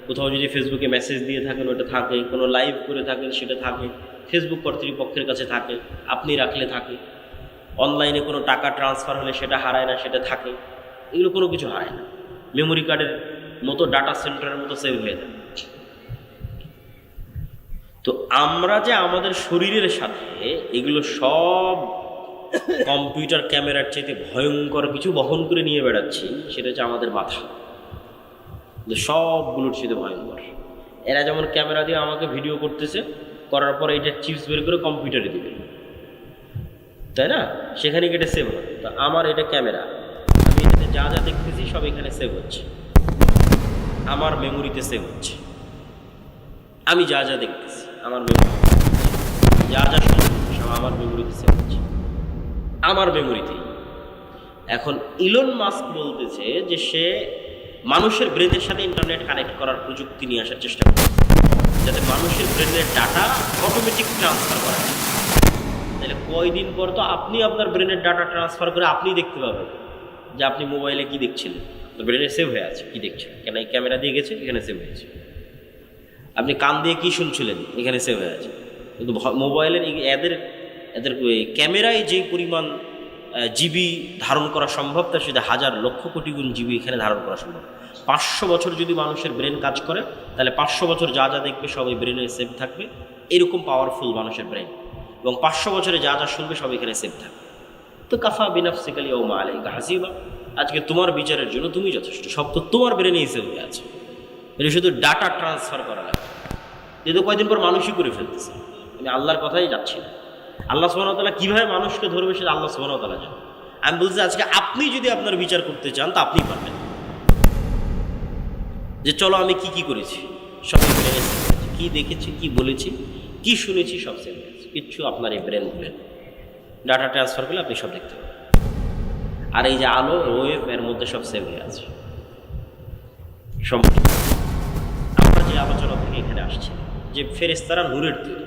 কোথাও যদি ফেসবুকে মেসেজ দিয়ে থাকেন ওটা থাকে, কোনো লাইভ করে থাকেন সেটা থাকে, ফেসবুক কর্তৃপক্ষের কাছে থাকে, আপনি রাখলে থাকে। অনলাইনে কোনো টাকা ট্রান্সফার হলে সেটা হারায় না, সেটা থাকে। এগুলো কোনো কিছু হারায় না, মেমোরি কার্ডের মতো ডাটা সেন্টারের মতো সেভ হয়ে যায়। তো আমরা যে আমাদের শরীরের সাথে এগুলো সব কম্পিউটার ক্যামেরার চাইতে ভয়ঙ্কর কিছু বহন করে নিয়ে বেড়াচ্ছি, সেটা হচ্ছে আমাদের মাথা। সবগুলোর সাথে ভয়ঙ্কর। এরা যেমন ক্যামেরা দিয়ে আমাকে ভিডিও করতেছে, করার পরে এটা চিপস বের করে কম্পিউটারে দিবে, তাই না? সেখানে এটা সেভ হয়। তো আমার এটা ক্যামেরা, আমি এটাতে যা যা দেখতেছি সব এখানে সেভ হচ্ছে, আমার মেমোরিতে সেভ হচ্ছে। আমি যা যা দেখতেছি আমার মেমোরি, যা যা শুনছি সব আমার মেমোরিতে সেভ হচ্ছে, আমার মেমোরিতেই। এখন ইলন মাস্ক বলতেছে যে সে মানুষের ব্রেনের সাথে ইন্টারনেট কানেক্ট করার প্রযুক্তি নিয়ে আসার চেষ্টা করছে, যাতে মানুষের ব্রেনের ডাটা অটোমেটিক ট্রান্সফার করা যায়। তাহলে কয়দিন পর তো আপনি আপনার ব্রেনের ডাটা ট্রান্সফার করে আপনি দেখতে পাবেন যে আপনি মোবাইলে কি দেখছিলেন, ব্রেনে সেভ হয়ে আছে কি দেখছিলেন, কেন এই ক্যামেরা দিয়ে গেছে এখানে সেভ হয়েছে। আপনি কান দিয়ে কি শুনছিলেন এখানে সেভ হয়ে আছে। কিন্তু মোবাইলের এদের ক্যামেরায় যে পরিমাণ জিবি ধারণ করা সম্ভব, তার সাথে হাজার লক্ষ কোটি গুণ জিবি এখানে ধারণ করা সম্ভব। 500 বছর যদি মানুষের ব্রেন কাজ করে, তাহলে 500 বছর যা যা দেখবে সব এই ব্রেনে সেভ থাকবে। এরকম পাওয়ারফুল মানুষের ব্রেন, এবং 500 বছরে যা যা শুনবে সব এখানে সেভ থাকবে। তো কাফা বিনাফসিকাল ইয়াউমা আলাইকা হাসিবা, আজকে তোমার বিচারের জন্য তুমি যথেষ্ট, সব তো তোমার ব্রেনেই সেভ হয়ে আছে। এটা শুধু ডাটা ট্রান্সফার করা লাগে, যেহেতু কয়দিন পর মানুষই করে ফেলতেছে। আমি আল্লাহর কথাই যাচ্ছি না। আল্লাহ সুবহানাহু ওয়া তাআলা কীভাবে মানুষকে ধরবে সেটা আল্লাহ সুবহানাহু ওয়া তাআলা জানেন। আমি বলছি আজকে আপনি যদি আপনার বিচার করতে চান তা আপনি পারবেন, যে চলো আমি কি কি করেছি সব ব্রেনে সেভ হয়েছে, কী দেখেছি, কি বলেছি, কি শুনেছি, সব সেভ হয়েছে। কিচ্ছু আপনার এই ব্রেন ডাটা ট্রান্সফার করলে আপনি সব দেখতে পাবেন। আর এই যে আলো ওয়েভ, এর মধ্যে সব সেভ হয়ে আছে। আমরা যে আলোচনা থেকে এখানে আসছি যে ফেরেশতারা নূরের তৈরি,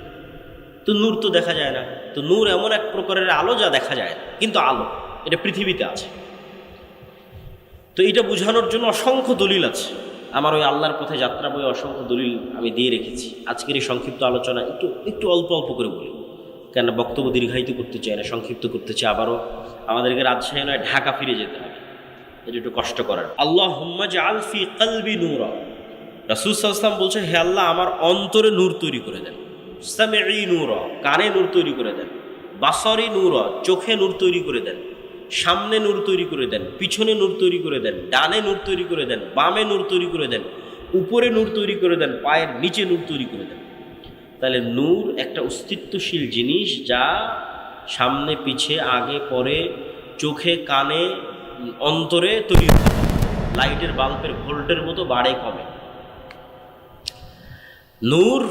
তো নূর তো দেখা যায় না। তো নূর এমন এক প্রকারের আলো যা দেখা যায় না, কিন্তু আলো এটা পৃথিবীতে আছে। তো এটা বোঝানোর জন্য অসংখ্য দলিল আছে। আমার ওই আল্লাহর পথে যাত্রা বই অসংখ্য দলিল আমি দিয়ে রেখেছি। আজকের এই সংক্ষিপ্ত আলোচনা একটু অল্প অল্প করে বলি, কেন বক্তব্য দীর্ঘায়িত করতে চাই না, সংক্ষিপ্ত করতে চাই। আবারও আমাদেরকে রাজশাহী নয় ঢাকা ফিরে যেতে হবে, এটা একটু কষ্ট করার। আল্লাহুম্মা জাআল ফি কলবি নূরা, রাসূল সাল্লাল্লাহু আলাইহি ওয়াসাল্লাম বলছে, হে আল্লাহ আমার অন্তরে নূর তৈরি করে দেন। সামিঈ নূরা, কানে নূর তৈরি করে দেন। বাসরি নূরা, চোখে নূর তৈরি করে দেন। সামনে নূর তৈরি করে দেন, পিছনে নূর তৈরি করে দেন, ডানে নূর তৈরি করে দেন, বামে নূর তৈরি করে দেন, উপরে নূর তৈরি করে দেন, পায়ের নিচে নূর তৈরি করে দেন। তাহলে নূর একটা অস্তিত্বশীল জিনিস, যা সামনে পিছে আগে পরে চোখে কানে অন্তরে তৈরি হয়। লাইটের বাল্বের ভোল্টের মতো বাড়ে কমে। নূর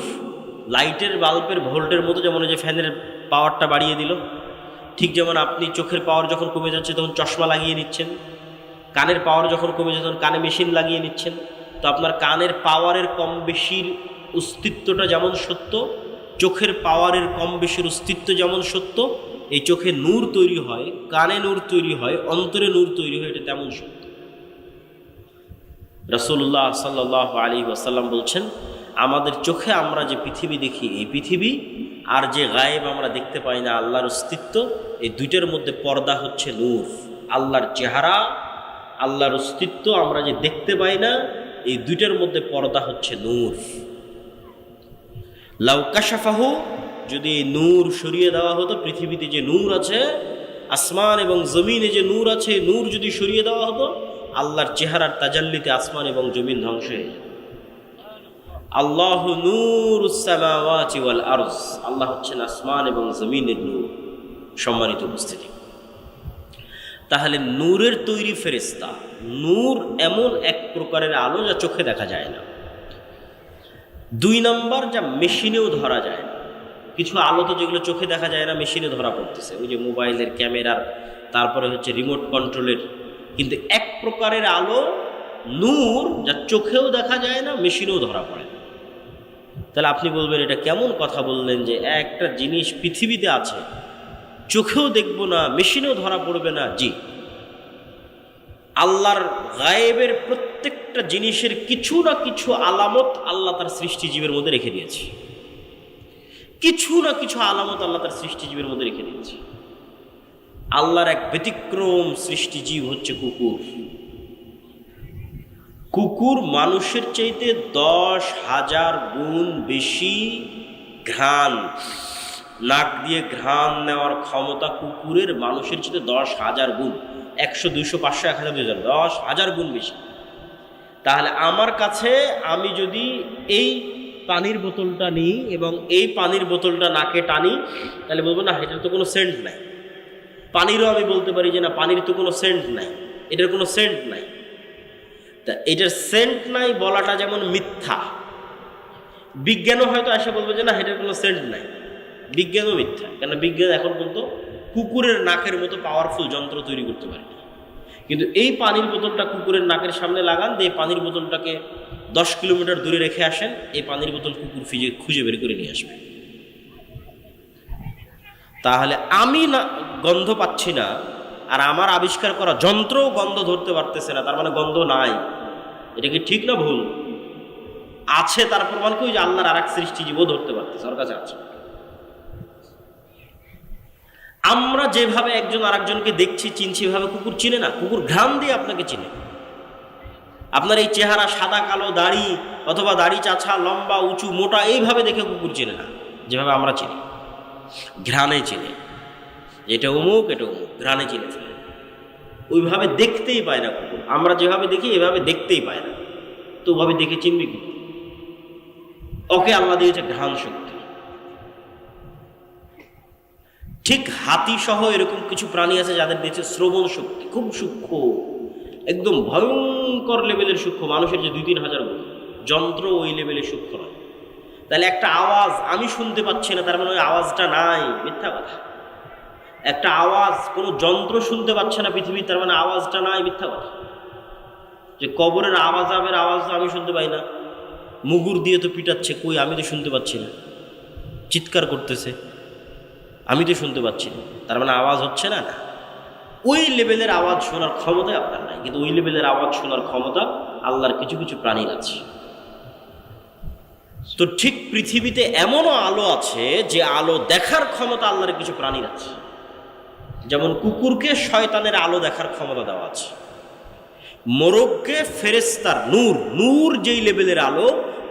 লাইটের বাল্বের ভোল্টের মতো, যেমন যে ফ্যানের পাওয়ারটা বাড়িয়ে দিল, ঠিক যেমন আপনি চোখের পাওয়ার যখন কমে যাচ্ছে তখন চশমা লাগিয়ে নিচ্ছেন, কানের পাওয়ার যখন কমে যাচ্ছে তখন কানে মেশিন লাগিয়ে নিচ্ছেন। তো আপনার কানের পাওয়ারের কম বেশির অস্তিত্বটা যেমন সত্য, চোখের পাওয়ারের কম বেশির অস্তিত্ব যেমন সত্য, এই চোখে নূর তৈরি হয়, কানে নূর তৈরি হয়, অন্তরে নূর তৈরি হয়, এটা তেমন সত্য। রাসূলুল্লাহ সাল্লাল্লাহু আলাইহি ওয়াসাল্লাম বলছেন, আমাদের চোখে আমরা যে পৃথিবী দেখি, এই পৃথিবী আর যে গায়েব আমরা দেখতে পাই না, আল্লাহর অস্তিত্ব, এই দুইটার মধ্যে পর্দা হচ্ছে নূর। আল্লাহর চেহারা, আল্লাহর অস্তিত্ব আমরা যে দেখতে পাই না, এই দুইটার মধ্যে পর্দা হচ্ছে নূর। লাউ কাশাফাহু, যদি নূর সরিয়ে দেওয়া হতো, পৃথিবীতে যে নূর আছে, আসমান এবং জমিনে যে নূর আছে, নূর যদি সরিয়ে দেওয়া হতো, আল্লাহর চেহারার তাজাল্লিতে আসমান এবং জমিন ধ্বংস হয়ে যেত। আল্লাহু নূরুস সামাওয়াতি ওয়াল আরজ, আল্লাহ হচ্ছেন আসমান এবং জমিনের নূর। সম্মানিত উপস্থিতি, তাহলে নূরের তৈরি ফেরেশতা, নূর এমন এক প্রকারের আলো যা চোখে দেখা যায় না। 2 নম্বর, যা মেশিনেও ধরা যায় না। কিছু আলো তো যেগুলো চোখে দেখা যায় না, মেশিনে ধরা পড়তেছে, ওই যে মোবাইলের ক্যামেরার, তারপরে হচ্ছে রিমোট কন্ট্রোলের। কিন্তু এক প্রকারের আলো নূর যা চোখেও দেখা যায় না, মেশিনেও ধরা পড়ে না। তাহলে আপনি বলবেন এটা কেমন কথা বললেন যে একটা জিনিস পৃথিবীতে আছে, চোখেও দেখব না, মেশিনেও ধরা পড়বে না? জি, আল্লাহর গায়েবের প্রত্যেকটা জিনিসের কিছু না কিছু আলামত আল্লাহ তার সৃষ্টিজীবের মধ্যে রেখে দিয়েছে। কিছু না কিছু আলামত আল্লাহ তার সৃষ্টিজীবের মধ্যে রেখে দিয়েছে। আল্লাহর এক ব্যতিক্রম সৃষ্টিজীব হচ্ছে কুকুর। কুকুর মানুষের চাইতে 10,000 গুণ বেশি ঘ্রাণ, নাক দিয়ে ঘ্রাণ নেওয়ার ক্ষমতা কুকুরের মানুষের চাইতে 10,000 গুণ, 100, 200, 500, 1000, 2000, 10,000 গুণ বেশি। তাহলে আমার কাছে আমি যদি এই পানির বোতলটা নিই এবং এই পানির বোতলটা নাকে টানি, তাহলে বলবো না এটার তো কোনো সেন্ট নাই। পানিরও আমি বলতে পারি যে না, পানির তো কোনো সেন্ট নাই, এটার কোনো সেন্ট নাই। তা এটার সেন্ট নাই বলাটা যেমন মিথ্যা, বিজ্ঞানও হয়তো এসে বলবে যে না এটার কোনো সেন্ট নাই, বিজ্ঞানও মিথ্যা। কেন? বিজ্ঞান এখন পর্যন্ত কুকুরের নাকের মতো পাওয়ারফুল যন্ত্র তৈরি করতে পারে। কিন্তু এই পানির বোতলটা কুকুরের নাকের সামনে লাগান, দিয়ে পানির বোতলটাকে 10 কিলোমিটার দূরে রেখে আসেন, এই পানির বোতল কুকুর খুঁজে বের করে নিয়ে আসবে। তাহলে আমি না গন্ধ পাচ্ছি না, আর আমার আবিষ্কার করা যন্ত্রও গন্ধ ধরতে পারতেছে না, তার মানে গন্ধ নাই। এটা কি ঠিক না ভুল? আছে, তার প্রমাণ কি? ওই যে আল্লাহর আর এক সৃষ্টিজীবও ধরতে পারতেছে, ওর কাছে আছে। আমরা যেভাবে একজন আরেকজনকে দেখছি, চিনছি, ভাবে কুকুর চিনে না। কুকুর ঘ্রাণ দিয়ে আপনাকে চিনে। আপনার এই চেহারা, সাদা কালো দাড়ি, অথবা দাড়ি চাছা, লম্বা, উঁচু, মোটা, এইভাবে দেখে কুকুর চিনে না, যেভাবে আমরা চিনি। ঘ্রাণে চিনে, এটা অমুক, এটা অমুক, ঘ্রাণে চিনে ফেলে। ওইভাবে দেখতেই পায় না কুকুর। আমরা যেভাবে দেখি এভাবে দেখতেই পায় না, তো ওভাবে দেখে চিনবে কি? ওকে আল্লাহ দিয়েছে ঘ্রাণ শক্তি। ঠিক হাতি সহ এরকম কিছু প্রাণী আছে যাদের দিয়েছে শ্রবণ শক্তি, খুব সূক্ষ্ম, একদম ভয়ঙ্কর লেভেলের সূক্ষ্ম। মানুষের যে 2-3 হাজার গুণ, যন্ত্র ওই লেভেলে সূক্ষ্ম নয়। তাহলে একটা আওয়াজ আমি শুনতে পাচ্ছি না, তার মানে ওই আওয়াজটা নাই, মিথ্যা কথা। একটা আওয়াজ কোনো যন্ত্র শুনতে পাচ্ছে না পৃথিবী, তার মানে আওয়াজটা নাই, মিথ্যা কথা। যে কবরের আওয়াজ আমি শুনতে পাই না, মুগুর দিয়ে তো পিটাচ্ছে, কই আমি তো শুনতে পাচ্ছি না, চিৎকার করতেছে, আমি তো শুনতে পাচ্ছি না, তার মানে আওয়াজ হচ্ছে না। না, ওই লেভেলের আওয়াজ শোনার ক্ষমতা আপনার নাই, কিন্তু ওই লেভেলের আওয়াজ শোনার ক্ষমতা আল্লাহর কিছু কিছু প্রাণীর আছে। তো ঠিক পৃথিবীতে এমনও আলো আছে যে আলো দেখার ক্ষমতা আল্লাহর কিছু প্রাণীর আছে। যেমন কুকুরকে শয়তানের আলো দেখার ক্ষমতা দেওয়া আছে, মোরগকে ফেরেশতার নূর যেই লেভেলের আলো,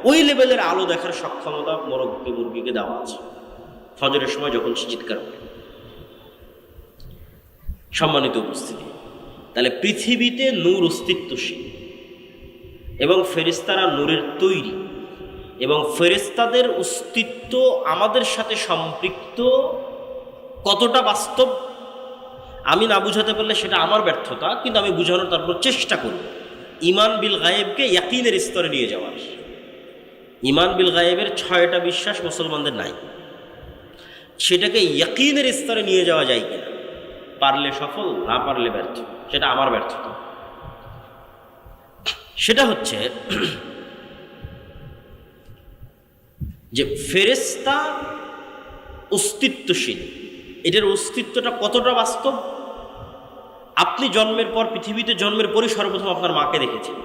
ওই লেভেলের আলো দেখার সক্ষমতা মুরগিকে দেওয়া আছে ফজরের সময় যখন সে চিৎকার করে। সম্মানিত উপস্থিতি, তাহলে পৃথিবীতে নূর অস্তিত্বশীল এবং ফেরেশতারা নূরের তৈরি, এবং ফেরেশতাদের অস্তিত্ব আমাদের সাথে সম্পৃক্ত কতটা বাস্তব আমি না বুঝাতে পারলে সেটা আমার ব্যর্থতা, কিন্তু আমি বুঝানোর তারপর চেষ্টা করব। ঈমান বিল গায়েবকে ইয়াকিনের স্তরে নিয়ে যাওয়ার। ঈমান বিল গায়েবের 6টা বিশ্বাস মুসলমানদের নাই, সেটাকে ইয়াকিনের স্তরে নিয়ে যাওয়া যায় কিনা, পারলে সফল, না পারলে ব্যর্থ, সেটা আমার ব্যর্থতা। সেটা হচ্ছে যে ফেরেশতা অস্তিত্বশীল, এটার অস্তিত্বটা কতটা বাস্তব। আপনি জন্মের পর, পৃথিবীতে জন্মের পরই সর্বপ্রথম আপনার মাকে দেখেছেন।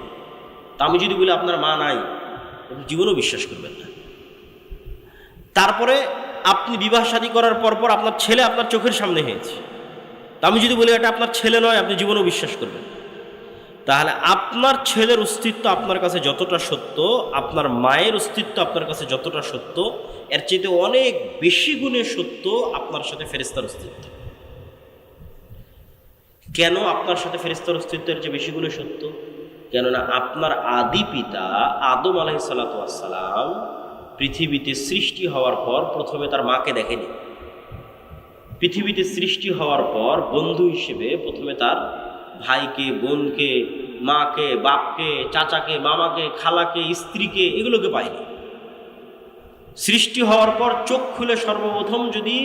তা আমি যদি বলি আপনার মা নাই, আপনি জীবনেও বিশ্বাস করবেন না। তারপরে আপনি বিবাহ শাদী করার পর আপনার ছেলে আপনার চোখের সামনে হয়েছে, তা আমি যদি বলি এটা আপনার ছেলে নয়, আপনি জীবনেও বিশ্বাস করবেন। তাহলে আপনার ছেলের অস্তিত্ব আপনার কাছে যতটা সত্য, আপনার মায়ের অস্তিত্ব আপনার কাছে যতটা সত্য, এর চাইতে অনেক বেশি গুণে সত্য আপনার সাথে ফেরেশতার অস্তিত্ব। কেন আপনার সাথে ফেরেশতার অস্তিত্বের চেয়ে বেশি গুণে সত্য? কেননা আপনার আদি পিতা আদম আলাইহিস সালাতু ওয়াস সালাম পৃথিবীতে সৃষ্টি হওয়ার পর প্রথমে তার মাকে দেখেনি। পৃথিবীতে সৃষ্টি হওয়ার পর বন্ধু হিসেবে প্রথমে তার ভাইকে, বোনকে, মাকে, বাপকে, চাচাকে, মামাকে, খালাকে, স্ত্রীকে, এগুলোকে পায়নি। সৃষ্টি হওয়ার পর চোখ খুলে সর্বপ্রথম যদি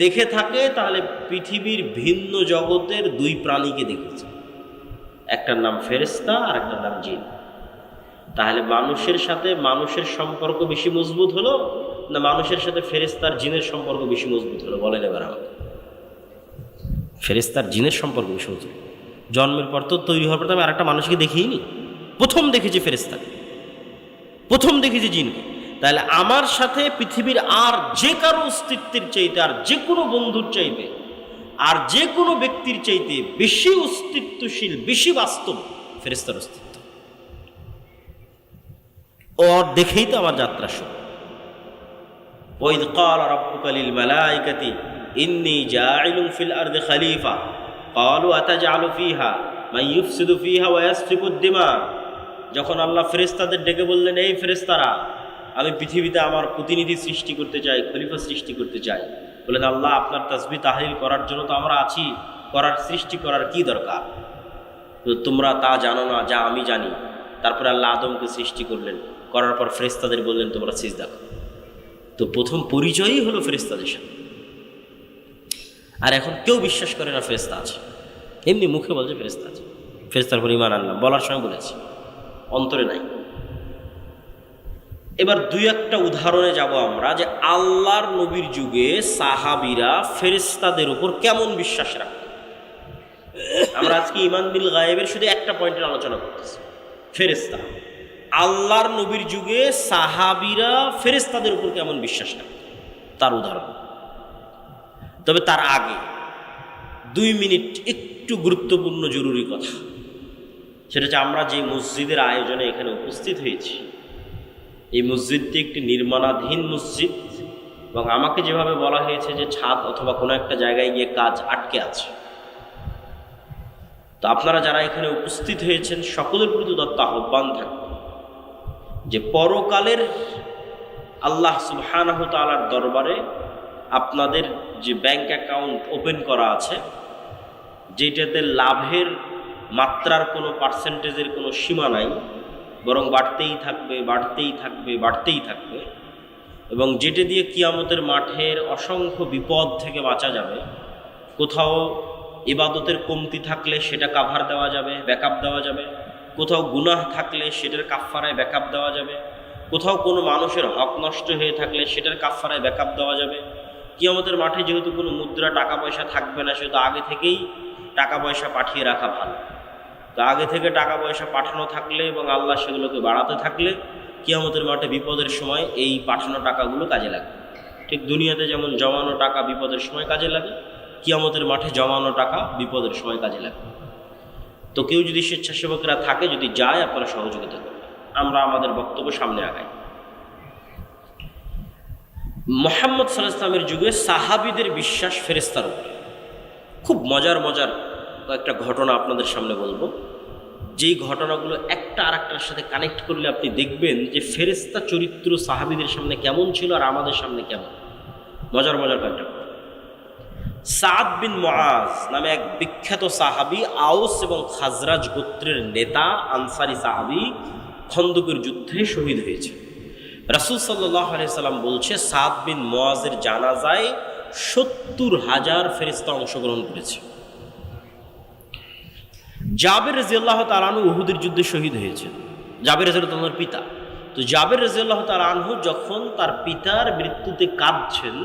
দেখে থাকে তাহলে পৃথিবীর ভিন্ন জগতের দুই প্রাণীকে দেখেছে, একটার নাম ফেরেশতা আর একটার নাম জিন। তাহলে মানুষের সাথে মানুষের সম্পর্ক বেশি মজবুত হলো না মানুষের সাথে ফেরেশতার জিনের সম্পর্ক বেশি মজবুত হলো? বলেন এবার আমাকে। ফেরেশতার জিনের সম্পর্ক বেশি মজবুত। জন্মের পর তো তৈরি হওয়ার পর আমি আর একটা মানুষকে দেখিনি, প্রথম দেখেছি ফেরেশতাকে, প্রথম দেখেছি জিনকে। তাহলে আমার সাথে পৃথিবীর আর যে কারো অস্তিত্বের চাইতে, আর যে কোনো বন্ধুর চাইতে, আর যে কোনো ব্যক্তির চাইতে বেশি অস্তিত্বশীল, বেশি বাস্তব ফেরেশতার অস্তিত্ব। ওর দেখেই তো আমার যাত্রা শুরু। ওয়াইদ ক্বালা রাব্বুকা লিল মালাইকাতি ইন্নী জাইলুন ফিল আরদি খলিফা ক্বালু আতাজআলু ফিহা মান ইউফসিদু ফিহা ওয়া ইয়াসফিকুদ দিমা। যখন আল্লাহ ফেরেশতাদের ডেকে বললেন, এই ফেরেশতারা, আমি পৃথিবীতে আমার প্রতিনিধি সৃষ্টি করতে চাই, খলিফা সৃষ্টি করতে চাই। বললেন, আল্লাহ আপনার তাসবিহ তাহলিল করার জন্য তো আমরা আছি, করার সৃষ্টি করার কি দরকার? তো তোমরা তা জানো না যা আমি জানি। তারপরে আল্লাহ আদমকে সৃষ্টি করলেন, করার পর ফেরেশতাদের বললেন তোমরা সিজদা করো। তো প্রথম পরিচয়ই হলো ফেরেশতাদের সাথে। আর এখন কেউ বিশ্বাস করে না ফেরেশতা আছে, এমনি মুখে বলছে ফেরেশতা আছে, ফেরেশতার উপর ঈমান আনলাম, বলার সময় বলেছি, অন্তরে নাই। এবার দুই একটা উদাহরণে যাব আমরা, যে আল্লাহর নবীর যুগে সাহাবীরা ফেরেশতাদের উপর কেমন বিশ্বাস রাখত। আমরা আজকে ঈমান বিল গায়েবের শুধু একটা পয়েন্টের আলোচনা করতেছি, ফেরেশতা। আল্লাহর নবীর যুগে সাহাবীরা ফেরেশতাদের উপর কেমন বিশ্বাস রাখত তার উদাহরণ। তবে তার আগে 2 মিনিট একটু গুরুত্বপূর্ণ জরুরি কথা, সেটা হচ্ছে আমরা যে মসজিদের আয়োজনে এখানে উপস্থিত হয়েছি, এই মসজিদটি একটি নির্মাণাধীন মসজিদ, এবং আমাকে যেভাবে বলা হয়েছে যে ছাদ অথবা কোনো একটা জায়গায় গিয়ে কাজ আটকে আছে। তো আপনারা যারা এখানে উপস্থিত হয়েছেন সকলের প্রতি দত্ত আহ্বান থাকবে যে পরকালের আল্লাহ সুবহানাহু ওয়া তাআলার দরবারে আপনাদের যে ব্যাংক অ্যাকাউন্ট ওপেন করা আছে, যেটাতে লাভের মাত্রার কোনো পার্সেন্টেজের কোনো সীমা নাই, বরং বাড়তেই থাকবে, বাড়তেই থাকবে, বাড়তেই থাকবে, এবং যেটা দিয়ে কিয়ামতের মাঠের অসংখ্য বিপদ থেকে বাঁচা যাবে। কোথাও ইবাদতের কমতি থাকলে সেটা কাভার দেওয়া যাবে, ব্যাকআপ দেওয়া যাবে। কোথাও গুনাহ থাকলে সেটার কাফফারায় ব্যাকআপ দেওয়া যাবে। কোথাও কোনো মানুষের হক নষ্ট হয়ে থাকলে সেটার কাফফারায় ব্যাকআপ দেওয়া যাবে। কিয়ামতের মাঠে যেহেতু কোনো মুদ্রা টাকা পয়সা থাকবে না, সেহেতু আগে থেকেই টাকা পয়সা পাঠিয়ে রাখা ভালো। তো আগে থেকে টাকা পয়সা পাঠানো থাকলে এবং আল্লাহ সেগুলোকে বাড়াতে থাকলে কিয়ামতের মাঠে বিপদের সময় এই পাঠানো টাকাগুলো কাজে লাগে। ঠিক দুনিয়াতে যেমন জমানো টাকা বিপদের সময় কাজে লাগে, কিয়ামতের মাঠে জমানো টাকা বিপদের সময় কাজে লাগে। তো কেউ যদি স্বেচ্ছাসেবকরা থাকে, যদি যায়, আপনারা সহযোগিতা করবেন। আমরা আমাদের বক্তব্য সামনে আগাই। মুহাম্মদ সাল্লাল্লাহু আলাইহি ওয়াসাল্লামের যুগে সাহাবীদের বিশ্বাস ফেরেশতার উপরে। খুব মজার মজার কয়েকটা ঘটনা আপনাদের সামনে বলবো, যেই ঘটনাগুলো একটা আর একটার সাথে কানেক্ট করলে আপনি দেখবেন যে ফেরেশতা চরিত্র সাহাবীদের সামনে কেমন ছিল আর আমাদের সামনে কেমন। মজার মজার কয়েকটা। সাদ বিন মুআজ নামে এক বিখ্যাত সাহাবী, আউস এবং খাজরাজ গোত্রের নেতা, আনসারী সাহাবী, খন্দকের যুদ্ধে শহীদ হয়েছে। রাসূল সাল্লাল্লাহু আলাইহি সাল্লাম বলছে, সাদ বিন মুআজের জানাজায় ৭০,০০০ ফেরেশতা অংশগ্রহণ করেছে। জাবের রাদিয়াল্লাহু তাআলা আনহু উহুদের যুদ্ধে শহীদ হয়েছেন। জাবের রাদিয়াল্লাহু তাআলার পিতা। তো জাবের রাদিয়াল্লাহু তাআলা আনহু যখন তার পিতার মৃত্যুতে কাঁদছেন,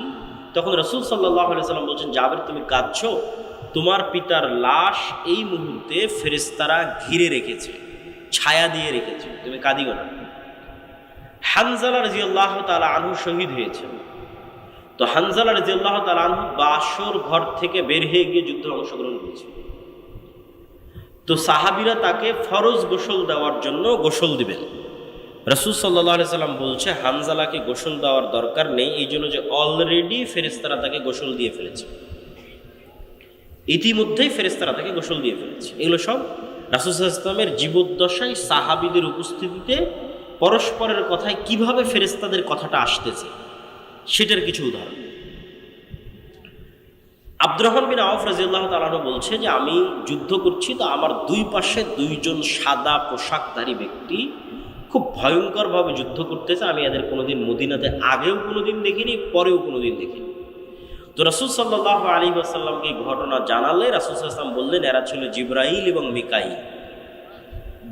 তখন রাসূল সাল্লাল্লাহু আলাইহি সাল্লাম বলছেন, জাবের তুমি কাঁদছো, তোমার পিতার লাশ এই মুহূর্তে ফেরেশতারা ঘিরে রেখেছে, ছায়া দিয়ে রেখেছে, তুমি কাঁদিও না। হানজালা রাদিয়াল্লাহু তাআলা আনহু শহীদ হয়েছেন। তো হানজালা রাদিয়াল্লাহু তাআলা আনহু বাসর ঘর থেকে বের হয়ে গিয়ে যুদ্ধে অংশগ্রহণ করেছে। তো সাহাবীরা তাকে ফরজ গোসল দেওয়ার জন্য গোসল দিবেন। রাসূল সাল্লাল্লাহু আলাইহি সাল্লাম বলছে, হানজালাকে গোসল দেওয়ার দরকার নেই, এই জন্য যে অলরেডি ফেরেশতারা তাকে গোসল দিয়ে ফেলেছে, ইতিমধ্যেই ফেরেশতারা তাকে গোসল দিয়ে ফেলেছে। এগুলো সব রাসূল সাল্লাল্লাহু আলাইহি ওয়াসাল্লামের জীবদ্দশায় সাহাবীদের উপস্থিতিতে পরস্পরের কথায় কিভাবে ফেরেশতাদের কথাটা আসতেছে সেটার কিছু উদাহরণ। আব্দুর রহমান বিন আওফ রাদিয়াল্লাহু তাআলা আনহু বলছে যে আমি যুদ্ধ করছি, তো আমার দুই পাশে দুইজন সাদা পোশাকধারী ব্যক্তি খুব ভয়ঙ্করভাবে যুদ্ধ করতেছে। আমি এদের কোনোদিন মদিনাতে আগেও কোনোদিন দেখিনি, পরেও কোনোদিন দেখিনি। তো রাসূল সাল্লাল্লাহু আলাইহি ওয়াসাল্লামকে এই ঘটনা জানালে রাসূল সাল্লাল্লাহু আলাইহি ওয়াসাল্লাম বললেন, এরা ছিল জিবরাইল এবং মিকাইল,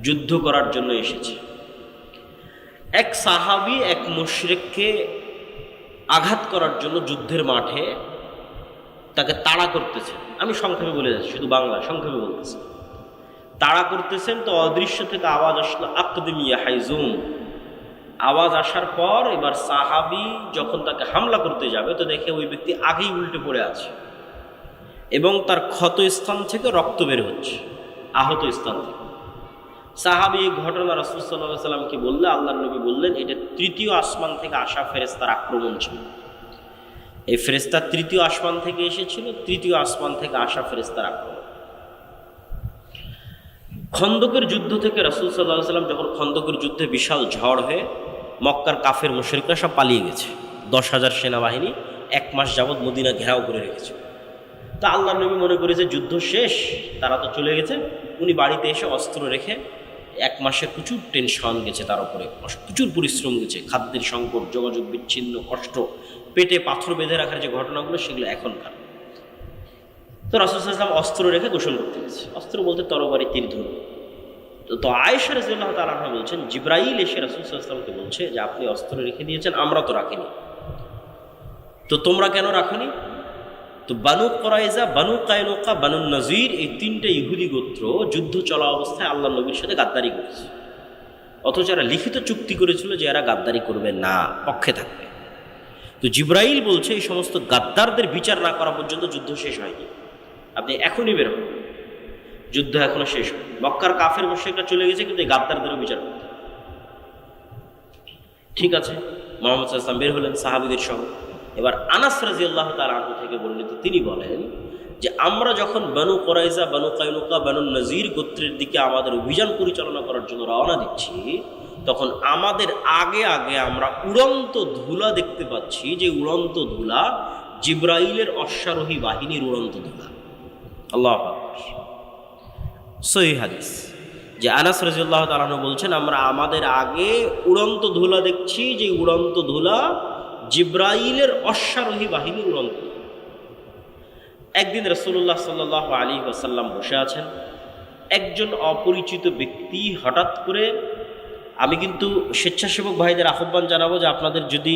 যুদ্ধ করার জন্য এসেছে। এক সাহাবী এক মুশরিককে আঘাত করার জন্য যুদ্ধের মাঠে তাকে তাড়া করতেছেন। আমি সংক্ষেপে বলে যাচ্ছি, শুধু বাংলা সংক্ষেপে বলতেছি। তাড়া করতেছেন, তো অদৃশ্য থেকে আওয়াজ আসলো, আকদিম ইয়া হাইজুম। আওয়াজ আসার পর এবার সাহাবী যখন তাকে হামলা করতে যাবে, তো দেখে ওই ব্যক্তি আগেই উল্টে পড়ে আছে এবং তার ক্ষত স্থান থেকে রক্ত বের হচ্ছে, আহত স্থান থেকে। সাহাবী এই ঘটনা রাসূল সাল্লাল্লাহু আলাইহি ওয়াসাল্লামকে বললে আল্লাহর নবী বললেন, এটা তৃতীয় আসমান থেকে আসা ফেরেশতার আক্রমণ ছিল। এই ফেরেশতা তৃতীয় আসমান থেকে এসেছিল, তৃতীয় আসমান থেকে আসা ফেরেশতার আক্রমণ। খন্দকের যুদ্ধ থেকে রাসূল সাল্লাল্লাহু আলাইহি ওয়াসাল্লাম যখন খন্দকের যুদ্ধে বিশাল ঝড় হয়ে মক্কার কাফের মুশরিকরা সব পালিয়ে গেছে, 10,000 সেনাবাহিনী 1 মাস যাবৎ মদিনা ঘেরাও করে রেখেছে। তা আল্লাহর নবী মনে করে যে যুদ্ধ শেষ, তারা তো চলে গেছে। উনি বাড়িতে এসে অস্ত্র রেখে 1 মাসে প্রচুর টেনশন গেছে, তার উপরে প্রচুর পরিশ্রম গেছে, খাদ্যের সংকট, যোগাযোগ বিচ্ছিন্ন, কষ্ট, পেটে পাথর বেঁধে রাখার যে ঘটনাগুলো সেগুলো এখনকার। তো রাসূল সাল্লাল্লাহু আলাইহি ওয়াসাল্লাম অস্ত্র রেখে গোসল করতে গেছে। অস্ত্র বলতে তরবারি, তীর ধনুক। তো আয়েশা রাদিয়াল্লাহু তাআলা আনহা বলছেন, জিবরাইল এসে রাসূল সাল্লাল্লাহু আলাইহি ওয়াসাল্লামকে বলছে যে আপনি অস্ত্র রেখে দিয়েছেন, আমরা তো রাখিনি, তো তোমরা কেন রাখনি? তো বানু কুরাইজা, বানু কায়নুকা, বানু নযীর, এই 3টে ইহুদি গোত্র যুদ্ধ চলা অবস্থায় আল্লাহর নবীর সাথে গাদ্দারি করেছে, অথচ এরা লিখিত চুক্তি করেছিল যে এরা গাদ্দারি করবে না, পক্ষে থাকবে। তো জিবরাইল বলছে এই সমস্ত গাদ্দারদের বিচার না করা পর্যন্ত যুদ্ধ শেষ হয়নি, আপনি এখনই বের হন, যুদ্ধ এখনো শেষ হয়। মক্কার কাফের মুশরিকরা চলে গেছে, কিন্তু এই গাদ্দারদেরও বিচার করতে। ঠিক আছে, মুহাম্মদ সাল্লাল্লাহু আলাইহি ওয়াসাল্লাম বের হলেন সাহাবীদের সহ। এবার আনাস রাদিয়াল্লাহু তাআলা আনহু থেকে বর্ণিত, তিনি বলেন যে আমরা যখন বানু কুরাইজা, বানু কায়নুকা, বানু নযীর গোত্রের দিকে আমাদের অভিযান পরিচালনা করার জন্য রওনা দিচ্ছি, তখন আমাদের আগে আগে আমরা উড়ন্ত ধুলা দেখতে পাচ্ছি, যে উড়ন্ত ধুলা জিবরাইলের অশ্বারোহী বাহিনীর উড়ন্ত ধুলা। আল্লাহু আকবার। সহিহ হাদিস, যে আনাস রাদিয়াল্লাহু তাআলা আনহু বলছেন আমরা আমাদের আগে উড়ন্ত ধুলা দেখছি, যে উড়ন্ত ধুলা জিবরাইলের অশ্বারোহী বাহিনীর উড়ন্ত। একদিন রাসূলুল্লাহ সাল্লাল্লাহু আলাইহি ওয়াসাল্লাম বসে আছেন, একজন অপরিচিত ব্যক্তি হঠাৎ করে, আমি কিন্তু স্বেচ্ছাসেবক ভাইদের আহ্বান জানাবো যে আপনাদের যদি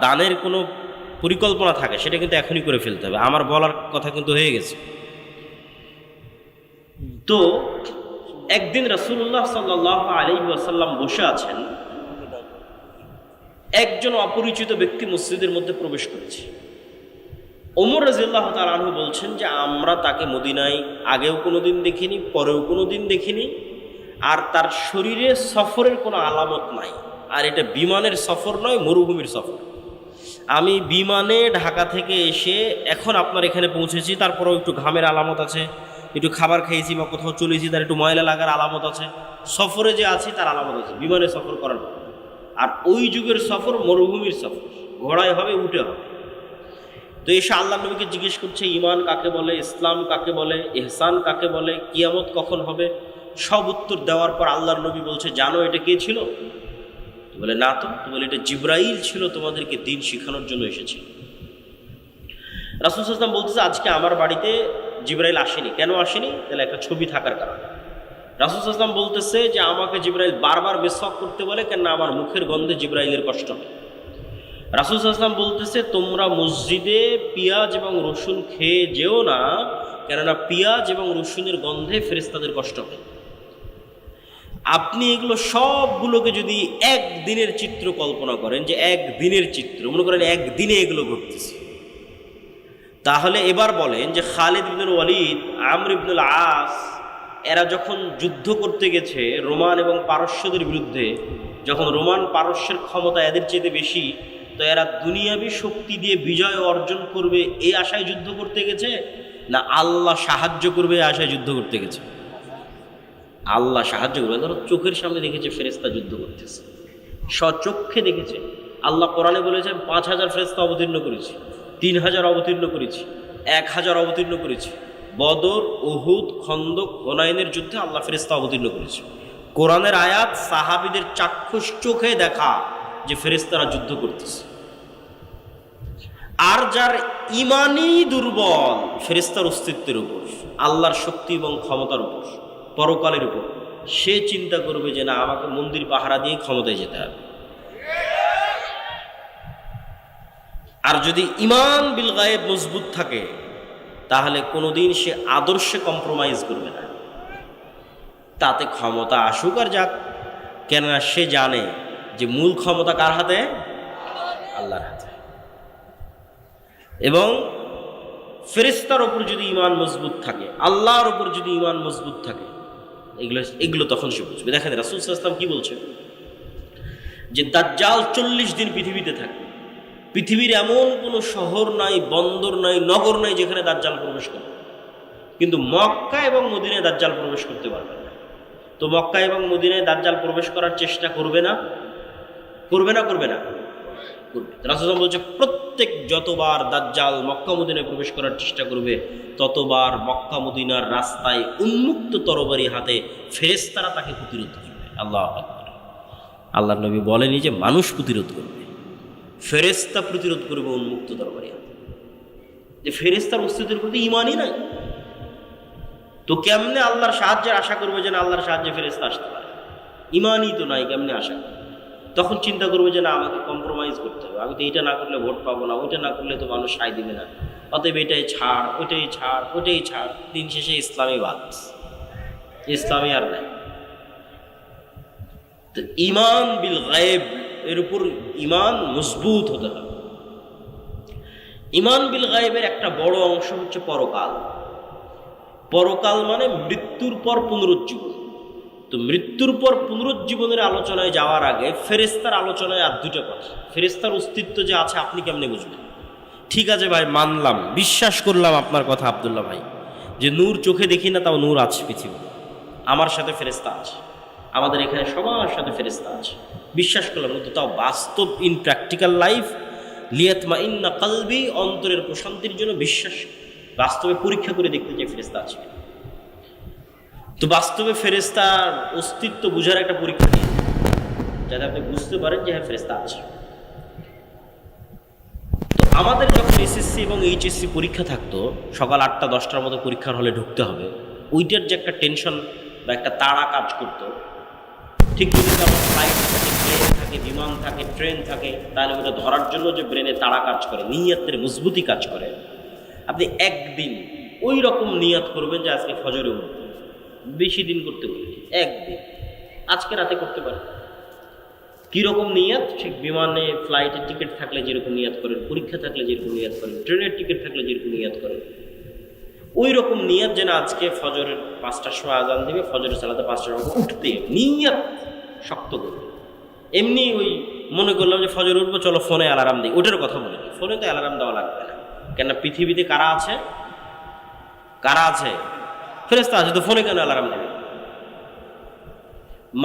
দানের কোনো পরিকল্পনা থাকে সেটা কিন্তু এখনই করে ফেলতে হবে, আমার বলার কথা কিন্তু হয়ে গেছে। তো একদিন রাসূলুল্লাহ সাল্লাল্লাহু আলাইহি ওয়াসাল্লাম বসে আছেন, একজন অপরিচিত ব্যক্তি মসজিদের মধ্যে প্রবেশ করেছে। ওমর রাদিয়াল্লাহু তাআলা আনহু বলছেন যে আমরা তাকে মদিনায় আগেও কোনোদিন দেখিনি, পরেও কোনোদিন দেখিনি, আর তার শরীরে সফরের কোনো আলামত নাই। আর এটা বিমানের সফর নয়, মরুভূমির সফর। আমি বিমানে ঢাকা থেকে এসে এখন আপনার এখানে পৌঁছেছি, তারপরেও একটু ঘামের আলামত আছে, একটু খাবার খেয়েছি বা কোথাও চলেছি, তার একটু ময়লা লাগার আলামত আছে। সফরে যে আছি তার আলামত আছে, বিমানে সফর করার। আর ওই যুগের সফর মরুভূমির সফর, ঘোড়ায় হবে, উঠে হবে। তো এসে আল্লাহ নবীকে জিজ্ঞেস করছে ইমান কাকে বলে, ইসলাম কাকে বলে, ইহসান কাকে বলে, কিয়ামত কখন হবে, সব উত্তর দেওয়ার পর আল্লাহর নবী বলছে জানো এটা কে ছিল? বলে না। তো বলে এটা জিবরাইল ছিল, তোমাদেরকে দিন শেখানোর জন্য এসেছিল। রাসূল সাল্লাল্লাহু আলাইহি ওয়াসাল্লাম বলতেছে আজকে আমার বাড়িতে জিবরাইল আসেনি। কেন আসেনি? তাহলে একটা ছবি থাকার কারণে। রাসূল সাল্লাল্লাহু আলাইহি ওয়াসাল্লাম বলতেছে যে আমাকে জিবরাইল বারবার মিসওয়াক করতে বলে, কেন আমার মুখের গন্ধে জিবরাইলের কষ্ট হয়। রাসূল সাল্লাল্লাহু আলাইহি ওয়াসাল্লাম বলতেছে তোমরা মসজিদে পেঁয়াজ এবং রসুন খেয়ে যেও না, কেননা পেঁয়াজ এবং রসুনের গন্ধে ফেরেশতাদের কষ্ট হয়। আপনি এগুলো সবগুলোকে যদি একদিনের চিত্র কল্পনা করেন, যে একদিনের চিত্র মনে করেন একদিনে এগুলো ঘটতেছে, তাহলে এবার বলেন যে খালিদ ইবনুল ওয়ালিদ, আমর ইবনুল আস, এরা যখন যুদ্ধ করতে গেছে রোমান এবং পারস্যদের বিরুদ্ধে, যখন রোমান পারস্যের ক্ষমতা এদের চেয়ে বেশি, তো এরা দুনিয়াবী শক্তি দিয়ে বিজয় অর্জন করবে এই আশায় যুদ্ধ করতে গেছে, না আল্লাহ সাহায্য করবে এই আশায় যুদ্ধ করতে গেছে? আল্লাহ সাহায্য করবে। ধরো চোখের সামনে দেখেছে ফেরেশতা যুদ্ধ করতেছে, স্বচক্ষে দেখেছে। আল্লাহ কোরআনে বলেছেন 5,000 ফেরেশতা অবতীর্ণ করেছি, 3,000 অবতীর্ণ করেছি। 1000 অবতীর্ণ করেছে। বদর, উহুদ, খন্দক, হুনাইনের যুদ্ধে আল্লাহ ফেরেশতা অবতীর্ণ করেছে। কোরআনের আয়াত সাহাবীদের চাক্ষুষ চোখে দেখা যে ফেরেশতারা যুদ্ধ করতেছে। আর যার ইমানই দুর্বল ফেরেশতার অস্তিত্বের উপর, আল্লাহর শক্তি এবং ক্ষমতার উপর, পরকালের উপর, সে চিন্তা করবে যে না, আমাকে মন্দির পাহারা দিয়ে ক্ষমতায় যেতে হবে। আর যদি ইমান বিল গায়েব মজবুত থাকে তাহলে কোনোদিন সে আদর্শে কম্প্রোমাইজ করবে না, তাতে ক্ষমতা আসুক আর যাক, কেননা সে জানে যে মূল ক্ষমতা কার হাতে? আল্লাহর হাতে। এবং ফেরেশতার উপর যদি ইমান মজবুত থাকে, আল্লাহর উপর যদি ইমান মজবুত থাকে, এগুলো তখন সে বুঝবে। দেখেন রাসূল সাল্লাল্লাহু আলাইহি ওয়াসাল্লাম কি বলছেন, যে দাজ্জাল 40 দিন পৃথিবীতে থাকবে। পৃথিবীর এমন কোনো শহর নাই, বন্দর নাই, নগর নাই যেখানে দাজ্জাল প্রবেশ করবে, কিন্তু মক্কা এবং মদিনায় দাজ্জাল প্রবেশ করতে পারবে না। তো মক্কা এবং মদিনায় দাজ্জাল প্রবেশ করার চেষ্টা করবে না? করবে না? করবে না? করবে। রাসূল বলছে প্রত্যেক যতবার দাজ্জাল মক্কা মদিনায় প্রবেশ করার চেষ্টা করবে, ততবার মক্কা মদিনার রাস্তায় উন্মুক্ত তরবারি হাতে ফেরেশতারা তাকে প্রতিরোধ করবে। আল্লাহু আকবার। আল্লাহর নবী বলেনি যে মানুষ প্রতিরোধ করবে, ফেরেশতা প্রতিরোধ করবে উন্মুক্ত তরবারি হাতে। যে ফেরেশতার অস্তিত্বের প্রতি ইমানই নাই, তো কেমনে আল্লাহর সাহায্যের আশা করবে যে না আল্লাহর সাহায্যে ফেরেশতা আসতে পারে? ইমানই তো নাই, কেমনে আশা? তখন চিন্তা করবে যে না, আমাকে কম্প্রোমাইজ করতে হবে, আমি তো এটা না করলে ভোট পাবো না, ওইটা না করলে তো মানুষ সায় দিবে না, অতএব এটাই ছাড়, ওইটাই ছাড়, ওইটাই ছাড়। দিন শেষে ইসলামী বাদ, ইসলামী আর নাই। তো ইমান বিল গায়েব, এর উপর ইমান মজবুত হতে হবে। ইমান বিল গায়েবের একটা বড় অংশ হচ্ছে পরকাল। পরকাল মানে মৃত্যুর পর পুনরুজ্জীবন। তো মৃত্যুর পর পুনরুজ্জীবনের আলোচনায় যাওয়ার আগে ফেরেশতার আলোচনায় আর দুটো কথা। ফেরেশতার অস্তিত্ব যে আছে আপনি কেমনে বুঝবেন? ঠিক আছে ভাই, মানলাম, বিশ্বাস করলাম আপনার কথা আব্দুল্লাহ ভাই, যে নূর চোখে দেখি না, তাও নূর আছে পৃথিবী, আমার সাথে ফেরেশতা আছে, আমাদের এখানে সবার সাথে ফেরেশতা আছে, বিশ্বাস করলাম, কিন্তু তাও বাস্তব ইন প্র্যাকটিক্যাল লাইফ লিয়াতমাইন্না কলবি, অন্তরের প্রশান্তির জন্য বিশ্বাস, বাস্তবে পরীক্ষা করে দেখতে চাই ফেরেশতা আছে। তো বাস্তবে ফেরেশতার অস্তিত্ব বোঝার একটা পরীক্ষা নিয়ে, যাতে আপনি বুঝতে পারেন যে হ্যাঁ ফেরেশতা আছে। তো আমাদের যখন এসএসসি এবং এইচএসসি পরীক্ষা থাকতো, সকাল 8টা-10টার মতো পরীক্ষার হলে ঢুকতে হবে, ওইটার যে একটা টেনশন বা একটা তাড়া কাজ করতো, ঠিক যদি কারণ ফ্লাইট থাকে, প্লেন থাকে, বিমান থাকে, ট্রেন থাকে, তাহলে ওটা ধরার জন্য যে ব্রেনে তাড়া কাজ করে, নিয়তের মজবুতি কাজ করে, আপনি একদিন ওই রকম নিয়ত করবেন যে আজকে ফজরে উঠব, বেশি দিন করতে বলি, একদিন আজকে রাতে করতে পারেন। কীরকম নিয়ত? ঠিক বিমানে ফ্লাইটের টিকিট থাকলে যেরকম নিয়ত করেন, পরীক্ষা থাকলে যেরকম নিয়ত করেন, ট্রেনের টিকিট থাকলে যেরকম নিয়ত করেন, ওই রকম নিয়ত যেন আজকে ফজরের 5টার সময় আজান দেবে, ফজরের সালাতে 5টার সময় উঠতে নিয়ত শক্ত করবে। এমনি ওই মনে করলাম যে ফজর উঠবো, চলো ফোনে অ্যালার্ম দিই, ওটার কথা বলে, ফোনে তো অ্যালার্ম দেওয়া লাগবে না, কেন পৃথিবীতে কারা আছে? কারা আছে? ফেরেশতা আছে, তো ফোনে কেন অ্যালার্ম দেবে?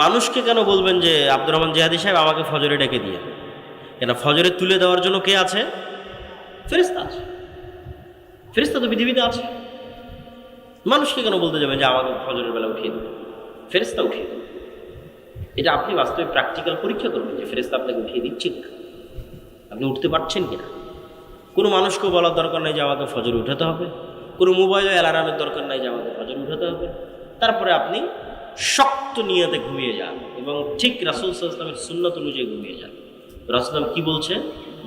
মানুষকে কেন বলবেন যে আব্দুর রহমান জিহাদি সাহেব আমাকে ফজরে ডেকে দিয়ে, কেন ফজরে তুলে দেওয়ার জন্য কে আছে? ফেরেশতা আছে। ফেরেশতা তো পৃথিবীতে আছে, মানুষকে কেন বলতে যাবেন যে আমাকে ফজরের বেলা উঠিয়ে দেবে? ফেরেশতা উঠিয়ে দেবে। এটা আপনি বাস্তবে প্র্যাকটিক্যাল পরীক্ষা করবেন যে ফেরেশতা আপনাকে উঠিয়ে দিচ্ছেন না, আপনি উঠতে পারছেন কিনা। কোনো মানুষকেও বলার দরকার নেই যে আমাকে ফজরে উঠাতে হবে, কোনো মোবাইলে অ্যালার্মের দরকার নাই যে আমাকে ফজরে উঠাতে হবে। তারপরে আপনি শক্ত নিয়তে ঘুমিয়ে যান এবং ঠিক রাসূল সাল্লাল্লাহু আলাইহি ওয়াসাল্লামের সুন্নাত অনুযায়ী ঘুমিয়ে যান। রাসূল কি বলছে?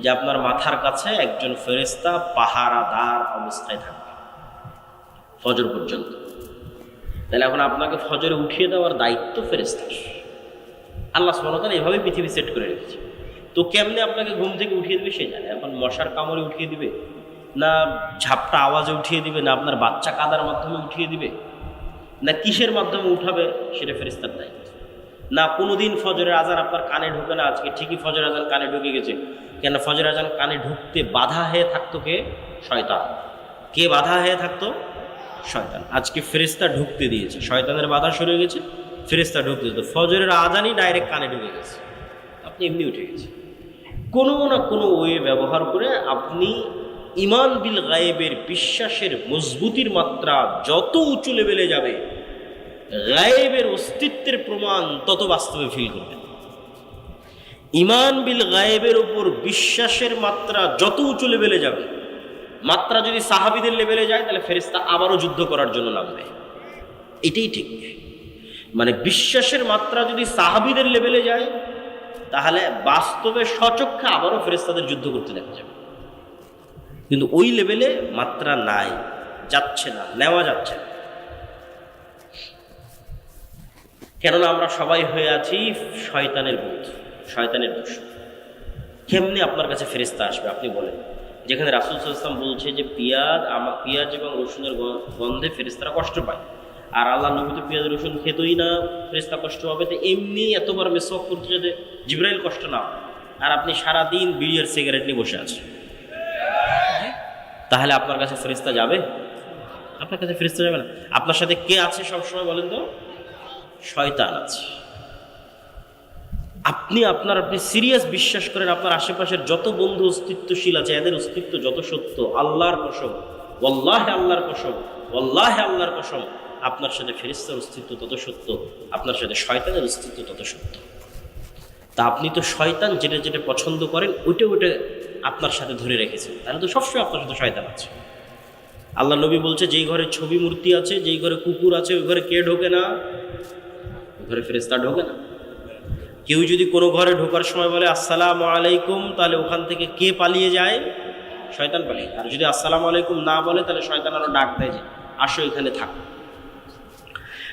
যে আপনার মাথার কাছে একজন ফেরেশতা পাহারাদার অবস্থায় থাকবে ফজর পর্যন্ত। তাহলে এখন আপনাকে ফজরে উঠিয়ে দেওয়ার দায়িত্ব ফেরেশতার। আল্লাহ সুবহানাহু ওয়া তাআলা এভাবে পৃথিবী সেট করে রেখেছে। তো কেমনে আপনাকে ঘুম থেকে উঠিয়ে দেবে সে জানে। এখন মশার কামড়ে উঠিয়ে দিবে, না ঝাপটা আওয়াজে উঠিয়ে দিবে, না আপনার বাচ্চা কাদার মাধ্যমে উঠিয়ে দিবে, না কিসের মাধ্যমে উঠাবে, সেটা ফেরেশতার দায়িত্ব। না কোনোদিন ফজরের আজান আপনার কানে ঢোকে না, আজকে ঠিকই ফজরের আজান কানে ঢুকে গেছে। কেন ফজরের আজান কানে ঢুকতে বাধা হয়ে থাকতো কে? শয়তান। কে বাধা হয়ে থাকতো? শয়তান। আজকে ফেরেশতা ঢুকতে দিয়েছে, শয়তানের বাধা সরে গেছে, ফেরেশতা ঢুকতে দিত। ফজরের আজানই ডাইরেক্ট কানে ঢুকে গেছে, আপনি এমনি উঠে গেছে। কোনো না কোনো ওয়ে ব্যবহার করে আপনি ইমান বিল গায়েবের বিশ্বাসের মজবুতির মাত্রা যত উঁচু লেভেলে যাবে, গায়েবের অস্তিত্বের প্রমাণ তত বাস্তবে ফিল করবেন। ইমান বিল গায়েবের উপর বিশ্বাসের মাত্রা যত উঁচু লেভেলে যাবে, মাত্রা যদি সাহাবীদের লেভেলে যায় তাহলে ফেরেশতা আবারও যুদ্ধ করার জন্য নামবে। এটাই ঠিক। মানে বিশ্বাসের মাত্রা যদি সাহাবীদের লেভেলে যায় তাহলে বাস্তবে সচক্ষে আবারও ফেরেশতাদের যুদ্ধ করতে দেখা যাবে। কিন্তু ওই লেভেলে মাত্রা নাই, যাচ্ছে না, নেওয়া যাচ্ছে না। কেননা আমরা সবাই হয়ে আছি শয়তানের বন্ধু, শয়তানের দোষ। কেমনি আপনার কাছে ফেরেশতা আসবে আপনি বলেন? যেখানে রাসূল সাল্লাল্লাহু আলাইহি ওয়াসাল্লাম বলছে যে পেঁয়াজ এবং রসুনের গন্ধে ফেরেশতারা কষ্ট পায়, আর আল্লাহ নবী তো পেঁয়াজ রসুন খেতই না, ফেরেশতা কষ্ট পাবে। তো এমনি এতবার মেসওয়াক করতে যাতে জিবরাইল কষ্ট না হয়, আর আপনি সারাদিন বিড়ি আর সিগারেট নিয়ে বসে আছেন, তাহলে আপনার কাছে ফেরেশতা যাবে? আপনার কাছে ফেরেশতা যাবে না। আপনার সাথে কে আছে সবসময় বলেন তো? শয়তান আছে। আপনি সিরিয়াস বিশ্বাস করেন আপনার আশেপাশের যত বন্ধু অস্তিত্বশীল আছে এদের অস্তিত্ব যত সত্য, আল্লাহর কসম, ওয়াল্লাহি আল্লাহর কসম, ওয়াল্লাহি আল্লাহর কসম, আপনার সাথে ফেরেশতার অস্তিত্ব তত সত্য, আপনার সাথে শয়তানের অস্তিত্ব তত সত্য। তা আপনি তো শয়তান যেটা যেটা পছন্দ করেন ওইটা আপনার সাথে ধরে রেখেছেন, তাহলে তো সবসময় আপনার সাথে শয়তান আছে। আল্লাহ নবী বলছে যেই ঘরে ছবি মূর্তি আছে, যেই ঘরে কুকুর আছে, ওই ঘরে কে ঢোকে না? ওই ঘরে ফেরেশতা ঢোকে না। কেউ যদি কোনো ঘরে ঢোকার সময় বলে আসসালামু আলাইকুম, তাহলে ওখান থেকে কে পালিয়ে যায়? শয়তান পালিয়ে। আর যদি আসসালামু আলাইকুম না বলে তাহলে শয়তান আরো ডাক দেয় যে আসো এখানে থাকো।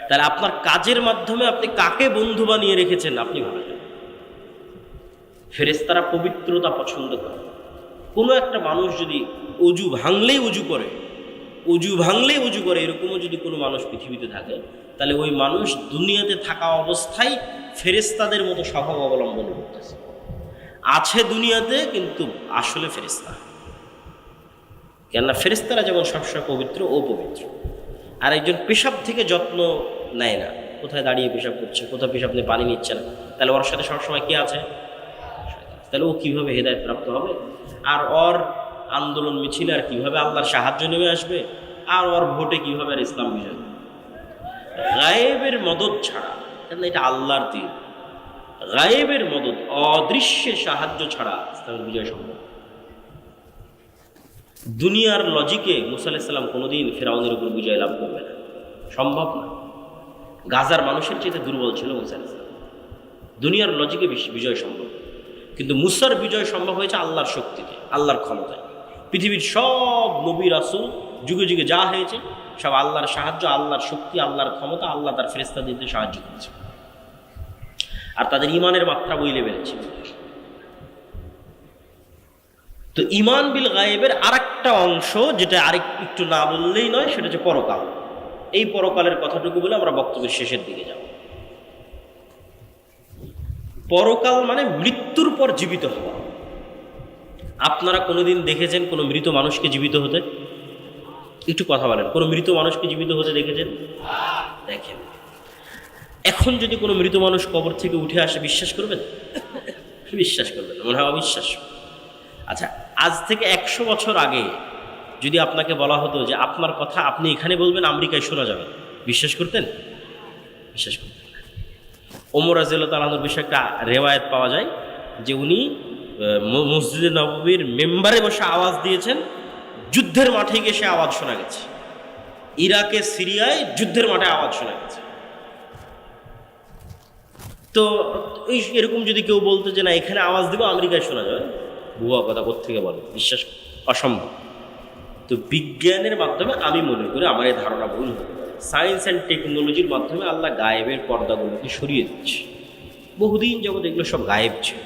তাহলে আপনার কাজের মাধ্যমে আপনি কাকে বন্ধু বানিয়ে রেখেছেন আপনি ভালো জানেন। ফেরেশতারা পবিত্রতা পছন্দ করে। কোনো একটা মানুষ যদি অজু ভাঙলেই উজু করে এরকমও যদি কোনো মানুষ পৃথিবীতে থাকে, তাহলে ওই মানুষ দুনিয়াতে থাকা অবস্থায় ফেরেশতাদের মতো স্বভাব অবলম্বন করতেছে, আছে দুনিয়াতে কিন্তু আসলে ফেরেশতা। কেননা ফেরেশতারা যেমন সবসময় পবিত্র ও পবিত্র। আর একজন পেশাব থেকে যত্ন নেয় না, কোথায় দাঁড়িয়ে পেশাব করছে, কোথায় পেশাব নিয়ে পানি নিচ্ছে না, তাহলে ওর সাথে সবসময় কে আছে? তাহলে ও কীভাবে হেদায়েত প্রাপ্ত হবে? আর ওর আন্দোলন মিছিলে আর কীভাবে আল্লাহর সাহায্য নেমে আসবে? আর ওর ভোটে কীভাবে আর ইসলাম বিজয়? গায়েবের মদদ ছাড়া, কেন এটা আল্লাহর দিন, গায়েবের মদদ, অদৃশ্যের সাহায্য ছাড়া ইসলামের বিজয় সম্ভব। দুনিয়ার লজিকে মুসা আলাইহিস সালাম কোনোদিন ফিরআউনের উপর বিজয় লাভ করবে না, সম্ভব না। গাজার মানুষের চেয়ে দুর্বল ছিল মুসা আলাইহিস সালাম, দুনিয়ার লজিকে বিজয় সম্ভব। কিন্তু মুসার বিজয় সম্ভব হয়েছে আল্লাহর শক্তিতে, আল্লাহর ক্ষমতায়। পৃথিবীর সব নবী রাসূল যুগে যুগে যা হয়েছে সব আল্লাহর সাহায্য, আল্লাহর শক্তি, আল্লাহর ক্ষমতা, আল্লাহ তার ফেরেশতা দিতে সাহায্য করেছে। আর তাদের ইমানের মাত্রা ওই লেভেলে ছিল। তো ইমান বিল গায়েবের আরেকটা অংশ যেটা একটু না বললেই নয়, সেটা হচ্ছে পরকাল। এই পরকালের কথাটুকু বলে আমরা বক্তব্যের শেষের দিকে যাব। পরকাল মানে মৃত্যুর পর জীবিত হওয়া। আপনারা কোনোদিন দেখেছেন কোনো মৃত মানুষকে জীবিত হতে? একটু কথা বলেন, কোনো মৃত মানুষকে জীবিত হতে দেখেছেন? দেখেন। এখন যদি কোনো মৃত মানুষ কবর থেকে উঠে আসে বিশ্বাস করবেন? বিশ্বাস করবেন না, মনে হয় অবিশ্বাস্য। আচ্ছা, আজ থেকে 100 বছর আগে যদি আপনাকে বলা হতো যে আপনার কথা আপনি এখানে বলবেন, আমেরিকায় শোনা যাবে, বিশ্বাস করতেন? বিশ্বাস করতেন না। ওমর রাদিয়াল্লাহু তাআলা আনহুর বিষয়ে একটা রেওয়ায়েত পাওয়া যায় যে উনি মসজিদে নববীর মেম্বারে বসে আওয়াজ দিয়েছেন, যুদ্ধের মাঠে গিয়ে সে আওয়াজ শোনা গেছে। ইরাকে, সিরিয়ায় যুদ্ধের মাঠে আওয়াজ শোনা গেছে। তো এরকম যদি কেউ বলতো যে না এখানে আওয়াজ দিব আমেরিকায় শোনা যাবে, ভুয়া কথা কোত্থেকে বলে, বিশ্বাস অসম্ভব। তো বিজ্ঞানের মাধ্যমে আমি মনে করি আমার এই ধারণা ভুল হতে পারে। সায়েন্স অ্যান্ড টেকনোলজির মাধ্যমে আল্লাহ গায়েবের পর্দাগুলোকে সরিয়ে দিচ্ছে। বহুদিন যাবত এগুলো সব গায়েব ছিল,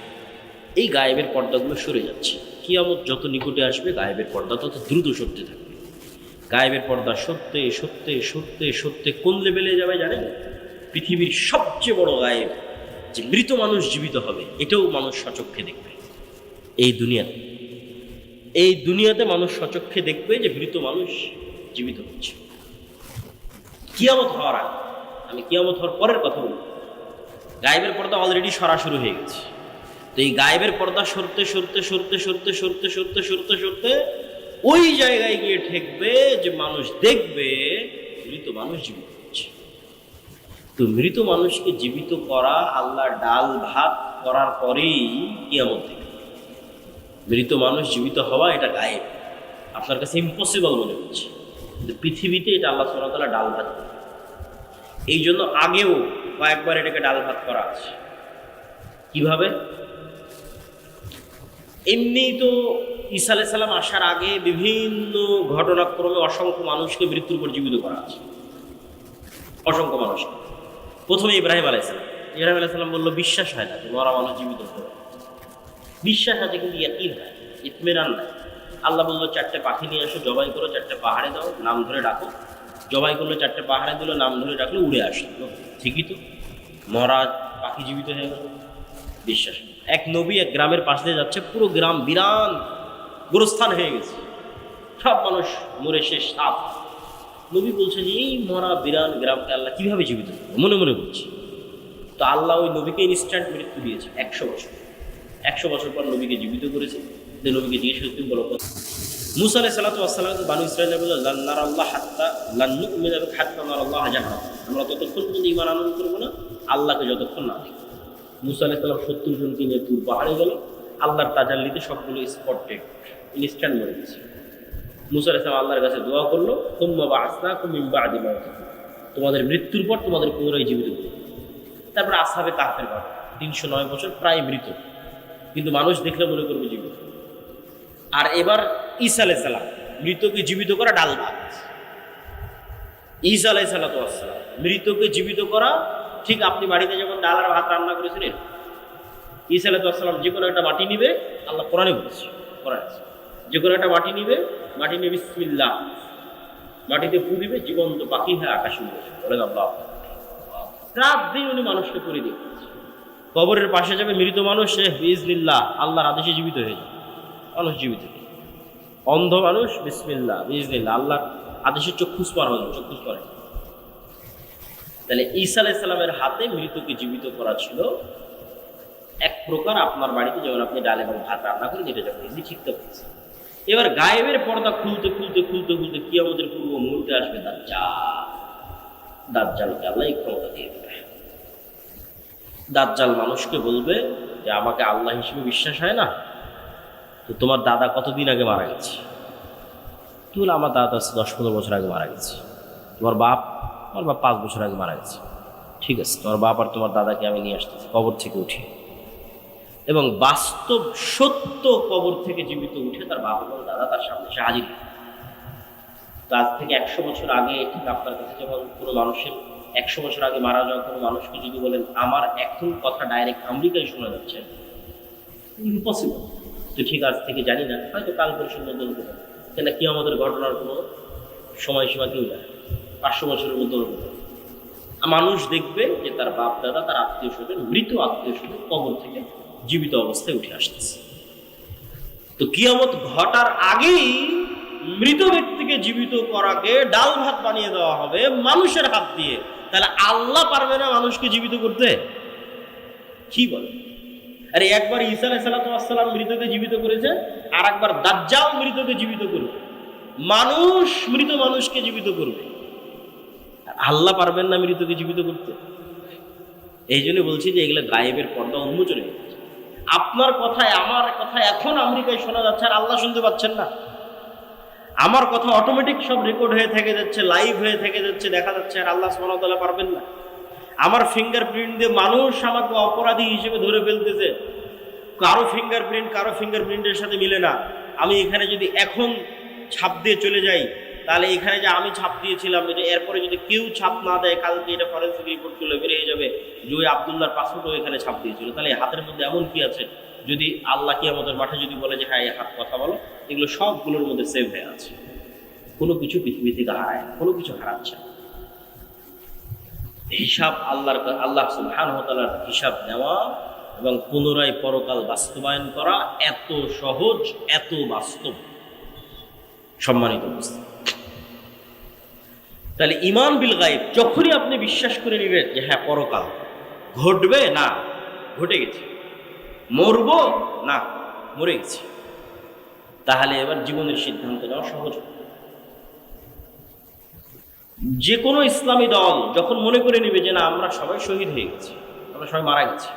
এই গায়েবের পর্দাগুলো সরে যাচ্ছে। কিয়ামত যত নিকটে আসবে গায়েবের পর্দা তত দ্রুত সরতে থাকবে। গায়েবের পর্দা সরতে সরতে সরতে সরতে কোন লেভেলে যাবে জানেন? পৃথিবীর সবচেয়ে বড় গায়েব যে মৃত মানুষ জীবিত হবে, এটাও মানুষ সচক্ষে দেখবে। এই দুনিয়াতে মানুষ সচক্ষে দেখবে যে মৃত মানুষ জীবিত হচ্ছে। কিয়ামত হওয়ার আগে, আমি কিয়ামত হওয়ার পরের কথা বলি, গায়েবের পর্দা অলরেডি সরা শুরু হয়ে গেছে। তো এই গায়েবের পর্দা সরতে সরতে সরতে সরতে সরতে সরতে সরতে সরতে ওই জায়গায় গিয়ে ঠেকবে যে মানুষ দেখবে মৃত মানুষ জীবিত হচ্ছে। তো মৃত মানুষকে জীবিত করা আল্লাহ ডাল ভাত করার পরেই কিয়ামত দেখবে। মৃত মানুষ জীবিত হওয়া এটা গায়েব, আপনার কাছে ইম্পসিবল মনে হচ্ছে, কিন্তু পৃথিবীতে এটা আল্লাহ সুবহানাহু ওয়া তাআলা ডাল ভাত করে। এই জন্য আগেও কয়েকবার এটাকে ডাল ভাত করা আছে। কিভাবে? এমনি তো ঈসা আলাইহিস সালাম আসার আগে বিভিন্ন ঘটনাক্রমে অসংখ্য মানুষকে মৃত্যুর পর জীবিত করা আছে, অসংখ্য মানুষকে। প্রথমে ইব্রাহিম আলাইহিস সালাম বললো বিশ্বাস হয় না যে মরা মানুষ জীবিত করে। বিশ্বাস আছে কিন্তু ইয়াকিন হয়, ইতমিনান নাই। আল্লাহ বললো 4টে পাখি নিয়ে আসো, জবাই করো, 4টে পাহাড়ে দাও, নাম ধরে ডাকো। জবাই করলো, 4টে পাহাড়ে দিল, নাম ধরে ডাকলে উড়ে আসলো। ঠিকই তো, মরা পাখি জীবিত হয়ে গেল। বিশ্বাস। এক নবী এক গ্রামের পাশ দিয়ে যাচ্ছে, পুরো গ্রাম বিরান গোরস্থান হয়ে গেছে, সব মানুষ মরে শেষ, সাপ। নবী বলছে যে এই মরা বিরান গ্রামকে আল্লাহ কিভাবে জীবিত করবে, মনে মনে বলছে। তো আল্লাহ ওই নবীকে ইনস্ট্যান্ট মৃত্যু দিয়েছে 100 বছর। 100 বছর পর নবীকে জীবিত করেছে। যে নবীকে জিজ্ঞেস করতে বলো, মুসা আলাইহিস সালাতু ওয়াস সালাম বানু ইসরাঈল বলল লান নারাল্লাহ হাত্তা লান নুমিনা বিকা হাত্তা নারাল্লাহ জাহরা, আমরা ততক্ষণ পর্যন্ত ঈমান আনয়ন করব না আল্লাহকে যতক্ষণ না দেখব। মুসা আলাইহিস সালাম 70 জনকে নিয়ে তুর পাহাড়ে গেল, আল্লাহর তাজাল্লিতে সবগুলো স্পটেড, ইনস্ট্যান্ট মরে গেছে। মুসা আলাইহিস সালাম আল্লাহর কাছে দোয়া করলো, সুম্মা বা'আসনাকুম মিন বা'দি মাউতিকুম, তোমাদের মৃত্যুর পর তোমাদের পুনরায় জীবিত করব। তারপর আসহাবে কাহফের ঘটনা, 309 বছর প্রায় মৃত, কিন্তু মানুষ দেখলে মনে করবে জীবিত। আর এবার ঈসা আলাইহিস সালাম, মৃতকে জীবিত করা ডাল ভাত। ঈসা আলাইহিস সালাম মৃতকে জীবিত করা, ঠিক আপনি বাড়িতে যখন ডাল আর ভাত রান্না করেছিলেন, ঈসা আলাইহিস সালাম যে কোনো একটা মাটি নিবে, আল্লাহ কোরআনে বলেছে, কোরআনে যে কোনো একটা মাটি নিবে, মাটি নিয়ে বিসমিল্লাহ, মাটিতে ফু দিবে, জীবন্ত পাখি হয়ে আকাশে উড়ে যাবে। বলেন আল্লাহ। রাত দিন উনি মানুষকে করে দিয়েছে। কবরের পাশে যাবে মৃত মানুষ, বিইজনিল্লাহ, আল্লাহর আদেশে জীবিত হয়ে যাবে, মানুষ জীবিত। অন্ধ মানুষ বিসমিল্লাহ বিইজনিল্লাহ, আল্লাহর আদেশে চক্ষুষ পার হয়ে যাবে, চক্ষুষ পার। তাহলে ঈসা আলাইহিস সালামের হাতে মৃতকে জীবিত করা ছিল এক প্রকার আপনার বাড়িতে যেমন আপনি ডাল এবং ভাত রান্না করে যেটা যখন এমনি ঠিক হয়েছে। এবার গায়েবের পর্দা খুলতে খুলতে খুলতে খুলতে কিয়ামতের পূর্ব মুহূর্তে আসবে দাজ্জাল। দাজ্জালকে আল্লাহ এই ক্ষমতা দিয়ে দেবে। দাজ্জাল মানুষকে বলবে যে আমাকে আল্লাহ হিসেবে বিশ্বাস হয় না, তো তোমার দাদা কতদিন আগে মারা গেছে? তুই বলে আমার দাদা 10-15 বছর আগে মারা গেছে। তোমার বাপ? আমার বাপ 5 বছর আগে মারা গেছে। ঠিক আছে, তোমার বাপ আর তোমার দাদাকে আমি নিয়ে আসতেছি কবর থেকে উঠিয়ে। এবং বাস্তব সত্য কবর থেকে জীবিত উঠে তার বাপ এবং দাদা তার সামনে এসে হাজির। আজ থেকে 100 বছর আগে, ঠিক আপনার কাছে যখন কোনো মানুষের 100 বছর আগে মারা যাওয়া কোনো মানুষকে যদি বলেন আমার এখন কথা ডাইরেক্ট আমেরিকায় শোনা যাচ্ছে, ইম্পসিবল। তো ঠিক আজ থেকে জানি না, হয়তো কাল পরশুর মধ্যে হতে পারে, কেন কি আমাদের ঘটনার কোনো সময়সীমা কেউ জানে। 500 বছরের মধ্যে হতে পারে। মানুষ দেখবে যে তার বাপ দাদা, তার আত্মীয় স্বজন, মৃত আত্মীয় স্বজন কবর থেকে জীবিত অবস্থায় উঠে আসতেছে। তো কিয়ামত ঘটার আগেই মৃত ব্যক্তিকে জীবিত করাকে ডাল ভাত বানিয়ে দেওয়া হবে মানুষের হাত দিয়ে। তাহলে আল্লাহ পারবে না মানুষকে জীবিত করতে? কি বলে? আরে একবার ঈসা আলাইহিস সালাম মৃতকে জীবিত করেছে, আর একবার দাজ্জাল মৃতকে জীবিত করবে। মানুষ মৃত মানুষকে জীবিত করবে, আল্লাহ পারবেন না মৃতকে জীবিত করতে? এই জন্য বলছি যে এগুলো গায়েবের পর্দা উন্মোচন হয়ে যাচ্ছে। আপনার কথায় আমার কথা এখন আমেরিকায় শোনা যাচ্ছে আর আল্লাহ শুনতে পাচ্ছেন না। আমার কথা অটোমেটিক সব রেকর্ড হয়ে থেকে যাচ্ছে, লাইভ হয়ে থেকে যাচ্ছে, দেখা যাচ্ছে, আর আল্লাহ সুবহানাহু ওয়া তাআলা পারবেন না? আমার ফিঙ্গারপ্রিন্ট দিয়ে মানুষ আমাকে অপরাধী হিসেবে ধরে ফেলতেছে। কারো ফিঙ্গারপ্রিন্টের সাথে মিলে না। আমি এখানে যদি এখন ছাপ দিয়ে চলে যাই, তাহলে এখানে যে আমি ছাপ দিয়েছিলাম, এটা এরপরে যদি কেউ ছাপ না দেয়, কালকে এটা ফরেন্সিক রিপোর্ট করলে বেরিয়ে যাবে যে ওই আব্দুল্লাহর পাসপোর্টও এখানে ছাপ দিয়েছিল। তাহলে হাতের মধ্যে এমন কি আছে, যদি আল্লাহ কিয়ামতের মাঠে যদি বলে যে হ্যাঁ এই হাত কথা বলো, এগুলো সবগুলোর মধ্যে সেভ হয়ে আছে। কোনো কিছু পৃথিবী থেকে হারায়, কোনো কিছু হারাচ্ছে না। হিসাব আল্লাহ সুবহানাহু ওয়া তাআলার হিসাব নেওয়া এবং পুনরায় পরকাল বাস্তবায়ন করা এত সহজ, এত বাস্তব। সম্মানিত উপস্থিতি, তাহলে ঈমান বিল গায়ব যখনই আপনি বিশ্বাস করে নেবেন যে হ্যাঁ পরকাল ঘটবে, না ঘটে গেছে, মরবো, না মরে গেছি, তাহলে এবার জীবনের সিদ্ধান্ত নেওয়া সহজ হবে। যে কোনো ইসলামী দল যখন মনে করে নেবে যে না আমরা সবাই শহীদ হয়ে গেছি, আমরা সবাই মারা গেছি,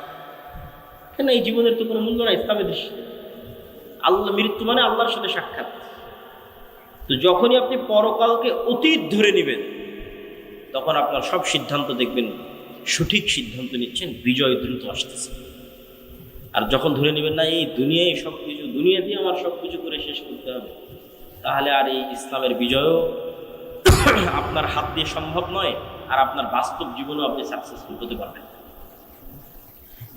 কেন এই জীবনের তো কোনো মূল্য না ইসলামের দৃষ্টিতে। আল্লাহ, মৃত্যু মানে আল্লাহর সাথে সাক্ষাৎ। তো যখনই আপনি পরকালকে অতীত ধরে নেবেন, তখন আপনার সব সিদ্ধান্ত দেখবেন সঠিক সিদ্ধান্ত নিচ্ছেন, বিজয় দ্রুত আসতেছে। আর যখন ধরে নেবেন না এই দুনিয়ায় সব কিছু, দুনিয়া দিয়ে আমার সব কিছু করে শেষ করতে হবে, তাহলে আর এই ইসলামের বিজয়ও আপনার হাত দিয়ে সম্ভব নয়, আর আপনার বাস্তব জীবনেও আপনি সাকসেসফুল হতে পারবেন।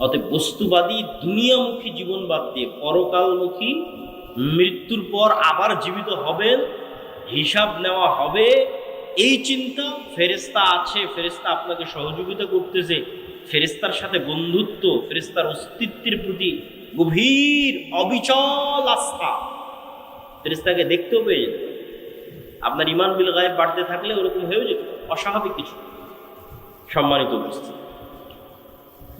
অতএব বস্তুবাদী দুনিয়ামুখী জীবন বাদ দিয়ে পরকালমুখী, মৃত্যুর পর আবার জীবিত হবেন, হিসাব নেওয়া হবে, এই চিন্তা, ফেরেশতা আছে, ফেরেশতা আপনাকে সহযোগিতা করতেছে, ফেরেশতার সাথে বন্ধুত্ব, ফেরেশতার অস্তিত্বের প্রতি গভীর অবিচল আস্থা, ফেরেশতাকে দেখতেও পেয়ে যেত। আপনার ইমান বিল গায়েব বাড়তে থাকলে ওরকম হয়েও যেত, অস্বাভাবিক কিছু। সম্মানিত উপস্থিতি,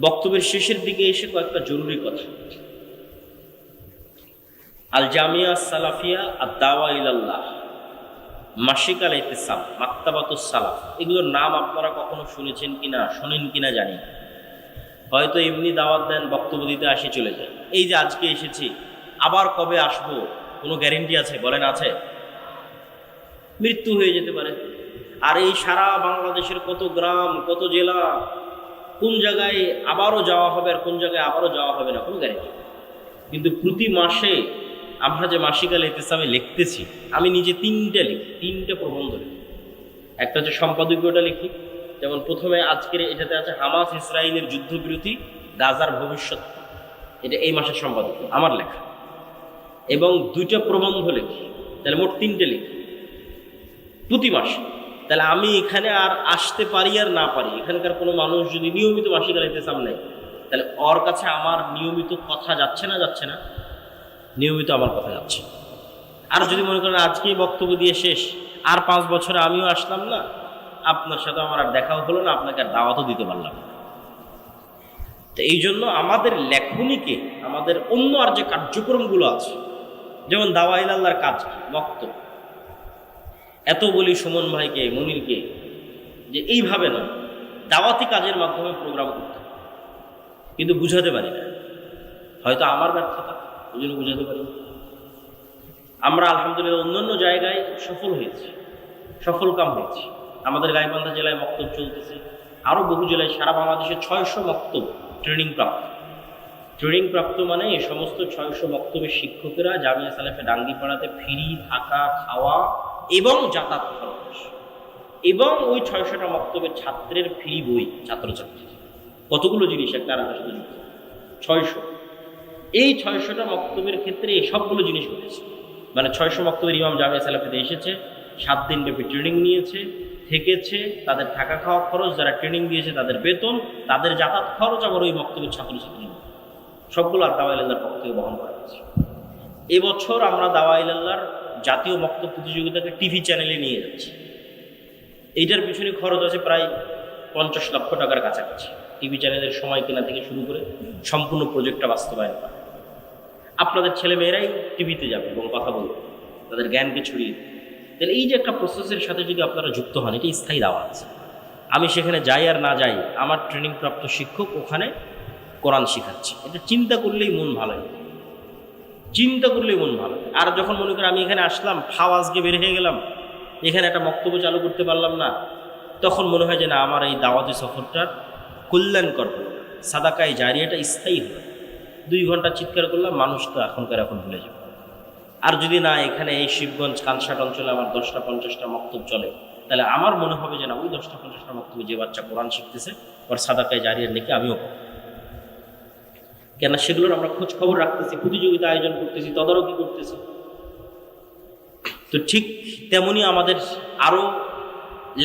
বক্তব্যের শেষের দিকে এসে কয়েকটা জরুরি কথা। আল জামিয়া সালাফিয়া আর দাওয়া ইলাল্লাহ, মাসিক আল ইতিসাম, মাক্তাবাতুস সালাফ, এগুলোর নাম আপনারা কখনো শুনেছেন কিনা, শোনেন কিনা জানি না। হয়তো এমনি দাওয়াত দেন, বক্তব্য দিতে আসি, চলে যায়। এই যে আজকে এসেছি, আবার কবে আসবো কোনো গ্যারেন্টি আছে? বলেন আছে? মৃত্যু হয়ে যেতে পারে। আর এই সারা বাংলাদেশের কত গ্রাম, কত জেলা, কোন জায়গায় আবারও যাওয়া হবে আর কোন জায়গায় আবারও যাওয়া হবে না, কোনো গ্যারেন্টি। কিন্তু প্রতি মাসে আমরা যে মাসিক আল ইতিসামে লিখতেছি, আমি নিজে তিনটে প্রবন্ধ লিখি। একটা হচ্ছে সম্পাদকীয়টা লিখি, যেমন প্রথমে আজকের এটাতে আছে হামাস ইসরায়েলের যুদ্ধবিরতি, গাজার ভবিষ্যৎ, এটা এই মাসের সম্পাদকীয় আমার লেখা। এবং 2টা প্রবন্ধ লিখি, তাহলে মোট 3টে লিখি প্রতি মাসে। তাহলে আমি এখানে আর আসতে পারি আর না পারি, এখানকার কোনো মানুষ যদি নিয়মিত মাসিক আল ইতিসাম নেয়, তাহলে ওর কাছে আমার নিয়মিত কথা যাচ্ছে না? যাচ্ছে না? নিয়মিত আমার কথা যাচ্ছে। আর যদি মনে করেন আজকেই বক্তব্য দিয়ে শেষ, আর 5 বছরে আমিও আসলাম না, আপনার সাথে আমার আর দেখাও হলো না, আপনাকে আর দাওয়াতও দিতে পারলাম না। তো এই জন্য আমাদের লেখনীকে, আমাদের অন্য আর যে কার্যক্রমগুলো আছে, যেমন দাওয়া ইলাল্লাহর কাজ, বক্তব্য, এত বলি সুমন ভাইকে, মনিরকে, যে এইভাবে না, দাওয়াতি কাজের মাধ্যমে প্রোগ্রাম করতে, কিন্তু বুঝাতে পারি না। হয়তো আমার ব্যর্থতা, ওই জন্য বুঝাতে পারি। আমরা আলহামদুলিল্লাহ অন্যান্য জায়গায় সফল হয়েছি, সফল কাম হয়েছি। আমাদের গাইবান্ধা জেলায় মক্তব চলতেছে, আরও বহু জেলায়, সারা বাংলাদেশে 600 মক্তব ট্রেনিং প্রাপ্ত মানে এই সমস্ত 600 মক্তবের শিক্ষকেরা জামিয়া সালেফে ডাঙ্গিপাড়াতে ফ্রি থাকা, খাওয়া এবং যাতায়াত খরচ, এবং ওই 600টা মক্তবের ছাত্রের ফ্রি বই, ছাত্রছাত্রী, কতগুলো জিনিস একটা আর সাথে যুক্ত, 600। এই 600টা মক্তবের ক্ষেত্রে এই সবগুলো জিনিস ঘটেছে। মানে 600 মক্তবের ইমাম জামিয়া সালাফিতে এসেছে, 7 দিন ব্যাপী ট্রেনিং নিয়েছে, থেকেছে, তাদের থাকা খাওয়া খরচ, যারা ট্রেনিং দিয়েছে তাদের বেতন, তাদের যাতায়াত খরচ, আবার ওই মক্তবের ছাত্রছাত্রী, সবগুলো আর দাওয়া ইলাল্লাহর পক্ষ থেকে বহন করা হয়েছে। এবছর আমরা দাওয়া ইলাল্লাহর জাতীয় মক্তব প্রতিযোগিতাকে টিভি চ্যানেলে নিয়ে যাচ্ছি। এইটার পিছনে খরচ আছে প্রায় 50 লক্ষ টাকার কাছাকাছি। টিভি চ্যানেলের সময় কেনা থেকে শুরু করে সম্পূর্ণ প্রজেক্টটা বাস্তবায়ন করা। আপনাদের ছেলেমেয়েরাই টিভিতে যাবে এবং কথা বলবে, তাদের জ্ঞানকে ছড়িয়ে দেবে। তাহলে এই যে একটা প্রসেসের সাথে যদি আপনারা যুক্ত হন, এটা স্থায়ী দাওয়াত। আমি সেখানে যাই আর না যাই, আমার ট্রেনিং প্রাপ্ত শিক্ষক ওখানে কোরআন শিখাচ্ছে, এটা চিন্তা করলেই মন ভালো হয়, চিন্তা করলেই মন ভালো হয়। আর যখন মনে করেন আমি এখানে আসলাম, আজকে বের হয়ে গেলাম, এখানে একটা বক্তব্য চালু করতে পারলাম না, তখন মনে হয় যে না, আমার এই দাওয়াতি সফরটার কল্যাণকর হলো, সাদাকায় জারিয়াটা স্থায়ী হলো। 2 ঘন্টা চিৎকার করলাম, মানুষ তো এখন ভুলে যাবে। আর যদি না, এখানে এই শিবগঞ্জ কানসাট অঞ্চলে আমার 10টা 50টা মক্তব চলে, তাহলে আমার মনে হবে যে না, ওই 10টা 50টা মক্তবে যে বাচ্চা কোরআন শিখতেছে, ওর সাদাকায় জারিয়ার নেকি আমিও পাবো। কেন সেগুলোর আমরা খোঁজ খবর রাখতেছি, প্রতিযোগিতা আয়োজন করতেছি, তদারকি করতেছি। তো ঠিক তেমনি আমাদের আরও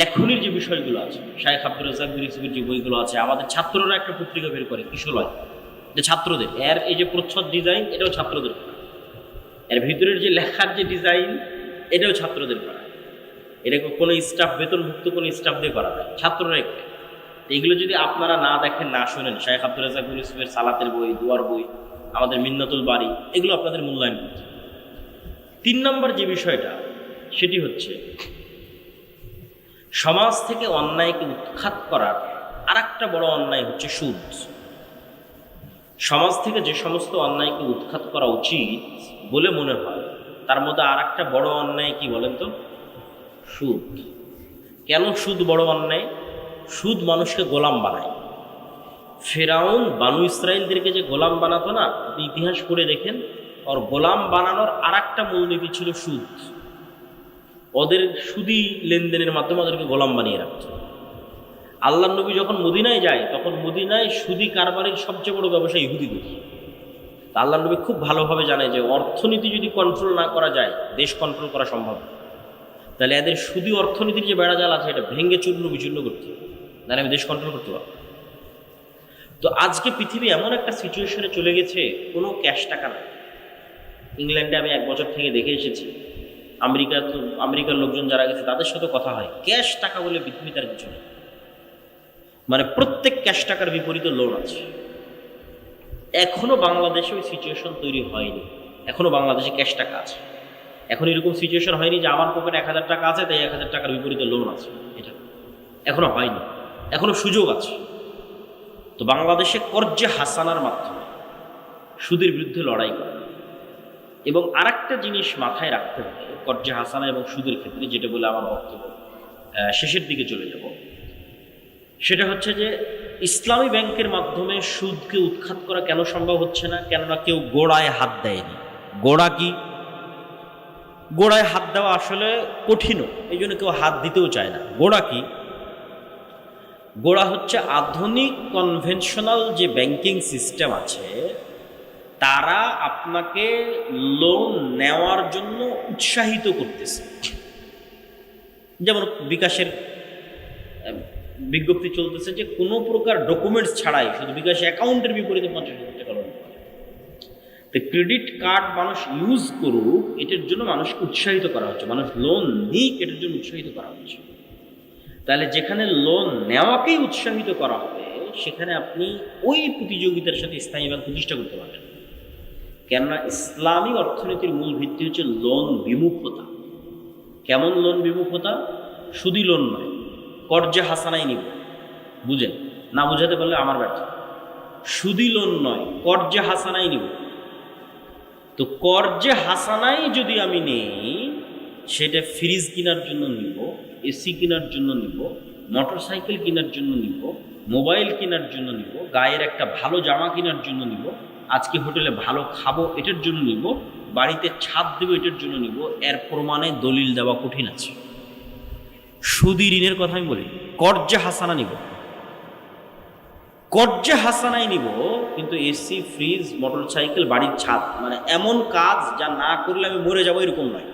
লেখনির যে বিষয়গুলো আছে, শায়েখ আব্দুর রাজ্জাক বিরিসিবির যে বইগুলো আছে, আমাদের ছাত্ররা একটা পত্রিকা বের করে, কিশোরয়, যে ছাত্রদের, এর এই যে প্রচ্ছদ ডিজাইন, এটাও ছাত্রদের করা, এর ভিতরের যে লেখার যে ডিজাইন, এটাও ছাত্রদের করা। এটা কোনো স্টাফ, বেতনভুক্ত কোনো স্টাফ দিয়ে করা যায়, ছাত্ররা একটা। এগুলো যদি আপনারা না দেখেন, না শোনেন, শায়েখ আব্দুর রাজ্জাক বিরিসিবির সালাতের বই, দুয়ার বই, আমাদের মিন্নাতুল বাড়ি, এগুলো আপনাদের মূল্যায়ন করতে। 3 নম্বর যে বিষয়টা সেটি হচ্ছে সমাজ থেকে অন্যায়কে উৎখাত করার আরেকটা বড় অন্যায় হচ্ছে সুদ। সমাজ থেকে যে সমস্ত অন্যায়কে উৎখাত করা উচিত বলে মনে হয় তার মধ্যে আরেকটা বড় অন্যায় কি বলেন তো? সুদ। কেন সুদ বড় অন্যায়? সুদ মানুষকে গোলাম বানায়। ফেরাউন বানু ইসরাইলদেরকে যে গোলাম বানাতো না, আপনি ইতিহাস পড়ে দেখেন, ওর গোলাম বানানোর আরেকটা মূলনীতি ছিল সুদ। ওদের সুদি লেনদেনের মাধ্যমে ওদেরকে গোলাম বানিয়ে রাখত। আল্লাহ নবী যখন মদিনায় যায় তখন মদিনায় সুদি কারবারের সবচেয়ে বড় ব্যবসা ইহুদিদের। আল্লাহ নবী খুব ভালোভাবে জানে যে অর্থনীতি যদি কন্ট্রোল না করা যায় দেশ কন্ট্রোল করা সম্ভব, তাহলে এদের সুদি অর্থনীতির যে বেড়াজাল আছে এটা ভেঙে চূর্ণ বিচূর্ণ করতে হবে, তাহলে আমি দেশ কন্ট্রোল করতে পারবো। তো আজকে পৃথিবী এমন একটা সিচুয়েশনে চলে গেছে, কোনো ক্যাশ টাকা নাই। ইংল্যান্ডে আমি 1 বছর থেকে দেখে এসেছি, আমেরিকার লোকজন যারা গেছে তাদের সাথে কথা হয়, ক্যাশ টাকা বলে পৃথিবীতে আর কিছু নেই। মানে প্রত্যেক ক্যাশ টাকার বিপরীতে লোন আছে। এখনো বাংলাদেশে ওই সিচুয়েশন তৈরি হয়নি, এখনো বাংলাদেশে ক্যাশ টাকা আছে। এখন এরকম সিচুয়েশন হয়নি যে আমার পকেটে 1000 টাকা আছে তাই 1000 টাকার বিপরীতে লোন আছে, এটা এখনো হয়নি, এখনো সুযোগ আছে। তো বাংলাদেশে কর্জে হাসানার মাধ্যমে সুদের বিরুদ্ধে লড়াই করে। এবং আরেকটা জিনিস মাথায় রাখতে হবে কর্জে হাসানা এবং সুদের ক্ষেত্রে, যেটা বলে আমার বক্তব্য শেষের দিকে চলে যাব, সেটা হচ্ছে যে ইসলামী ব্যাংকের মাধ্যমে সুদকে উৎখাত করা কেন সম্ভব হচ্ছে না? কেননা কেউ গোড়ায় হাত দেয়নি। গোড়া কি? গোড়ায় হাত দেওয়া আসলে কঠিনও, এই জন্য কেউ হাত দিতেও চায় না। গোড়া কি? গোড়া হচ্ছে আধুনিক কনভেনশনাল যে ব্যাংকিং সিস্টেম আছে, তারা আপনাকে লোন নেওয়ার জন্য উৎসাহিত করতেছে। যেমন বিকাশের বিজ্ঞপ্তি চলতেছে যে কোনো প্রকার ডকুমেন্টস ছাড়াই শুধু বিকাশ অ্যাকাউন্টের বিপরীতে 50,000 টাকা লোন পাওয়া যায়। তো ক্রেডিট কার্ড মানুষ ইউজ করুক এটার জন্য মানুষকে উৎসাহিত করা হচ্ছে, মানুষ লোন নিক এটার জন্য উৎসাহিত করা হচ্ছে। তাহলে যেখানে লোন নেওয়াকেই উৎসাহিত করা হবে সেখানে আপনি ওই প্রতিযোগিতার সাথে ইসলামী ব্যাংক প্রতিষ্ঠা করতে পারবেন। কেননা ইসলামী অর্থনীতির মূল ভিত্তি হচ্ছে লোন বিমুখতা। কেমন লোন বিমুখতা? সুদি লোন নয়, কর্জে হাসানাই নিব। বুঝেন না? বুঝাতে পারলে আমার ব্যর্থ। সুদি লোন নয়, কর্জে হাসানাই নিব। তো কর্জে হাসানাই যদি আমি নেই, সেটা ফ্রিজ কেনার জন্য নিব, এসি কেনার জন্য নিব, মোটর সাইকেল কেনার জন্য নিব, মোবাইল কেনার জন্য নিব, গায়ের একটা ভালো জামা কেনার জন্য নিব, আজকে হোটেলে ভালো খাবো এটার জন্য নিব, বাড়িতে ছাদ দেবো এটার জন্য নিব, এর প্রমাণে দলিল দেওয়া কঠিন আছে। সুদি ঋণের কথা আমি বলি, কর্জে হাসানা নিব, কর্জে হাসানাই নিব, কিন্তু এসি, ফ্রিজ, মোটর সাইকেল, বাড়ির ছাদ, মানে এমন কাজ যা না করলে আমি মরে যাবো এরকম নয়।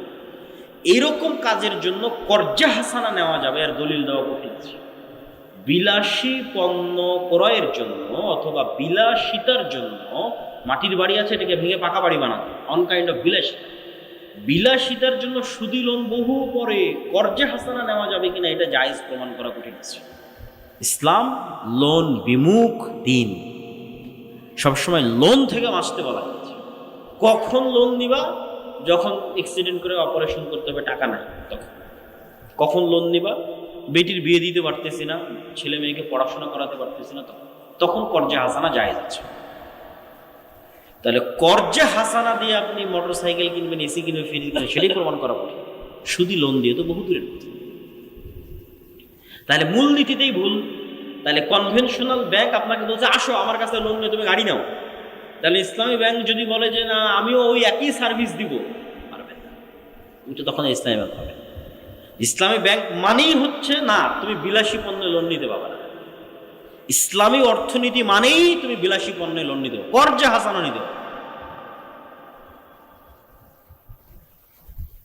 এইরকম কাজের জন্য কর্জে হাসানা নেওয়া যাবে, আর দলিল দেওয়া কঠিন আছে। বিলাসী পণ্য ক্রয়ের জন্য অথবা বিলাসিতার জন্য, মাটির বাড়ি আছে এটাকে ভেঙে পাকা বাড়ি বানাতে, অন কাইন্ড অফ বিলাসিতা। বিলাসিতার জন্য সুদি লোন বহু পরে, কর্জে হাসানা নেওয়া যাবে কিনা এটা জায়েজ প্রমাণ করা কঠিন আছে। ইসলাম লোন বিমুখ দিন, সবসময় লোন থেকে বাঁচতে বলা হয়েছে। কখন লোন নিবা? যখন অ্যাক্সিডেন্ট করে অপারেশন করতে হবে, টাকা নাই তখন। কখন লোন নিবা? বেটির বিয়ে দিতে পারতেছি না, ছেলে মেয়েকে পড়াশোনা করাতে পারতেছি না, তখন কর্জে হাসানা জায়েজ আছে। তাহলে কর্জে হাসানা দিয়ে আপনি মোটর সাইকেল কিনবেন, এসি কিনবেন, ফ্রিজ কিনবেন, সেটাই প্রমাণ করা কঠিন। সুদি লোন দিয়ে তো বহু দূরের কথা। তাহলে মূলনীতিতেই ভুল। তাহলে কনভেনশনাল ব্যাংক আপনাকে বলছে আসো আমার কাছে লোন নিয়ে তুমি গাড়ি নাও, তাহলে ইসলামী ব্যাংক যদি বলে যে না আমিও ওই একই সার্ভিস দিব, পারবেন না। ওইটা তখন ইসলামী ব্যাংক হবে। ইসলামী ব্যাংক মানেই হচ্ছে না তুমি বিলাসী পণ্যে লোন নিতে পারবে না। ইসলামী অর্থনীতি মানেই তুমি বিলাসী পণ্যে লোন নিতে পারবে, কর্জে হাসানা নিতে পারবে।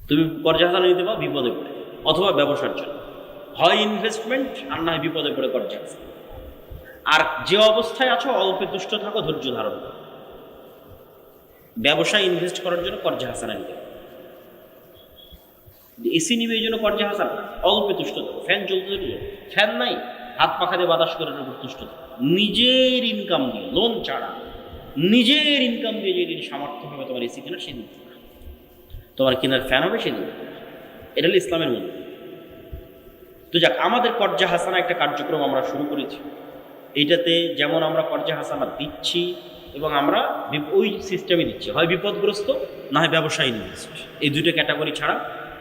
তুমি কর্জে হাসানা নিতে পারো বিপদে পড়ে, অথবা ব্যবসার জন্য, হয় ইনভেস্টমেন্ট আর না হয় বিপদে পড়ে কর্জে হাসানা। আর যে অবস্থায় আছো অল্পে তুষ্ট থাকো, ধৈর্য ধারণ করো। ব্যবসায় ইনভেস্ট করার জন্য কর্জে হাসানা নিতে পারো। এসি নিবে এই জন্য কর্জে হাসানা, অল্পে তুষ্ট থাকো। ফ্যান চলতে ফ্যান নাই, হাত পাখা দিয়ে বাতাস করে উপর তুষ্ট থাকো। নিজের ইনকাম দিয়ে, লোন ছাড়া নিজের ইনকাম দিয়ে যেদিন সামর্থ্য হবে তোমার এসি কেনার, সেদিন। তোমার কেনার ফ্যান হবে সে দিবে। এটা হলো ইসলামের মূল্য। তো যাক, আমাদের কর্জা হাসানা একটা কার্যক্রম আমরা শুরু করেছি। এইটাতে যেমন আমরা কর্জা হাসানা দিচ্ছি এবং আমরা ওই সিস্টেমে দিচ্ছি, হয় বিপদগ্রস্ত না হয় ব্যবসায়ী নিয়ে, এই দুটো ক্যাটাগরি ছাড়া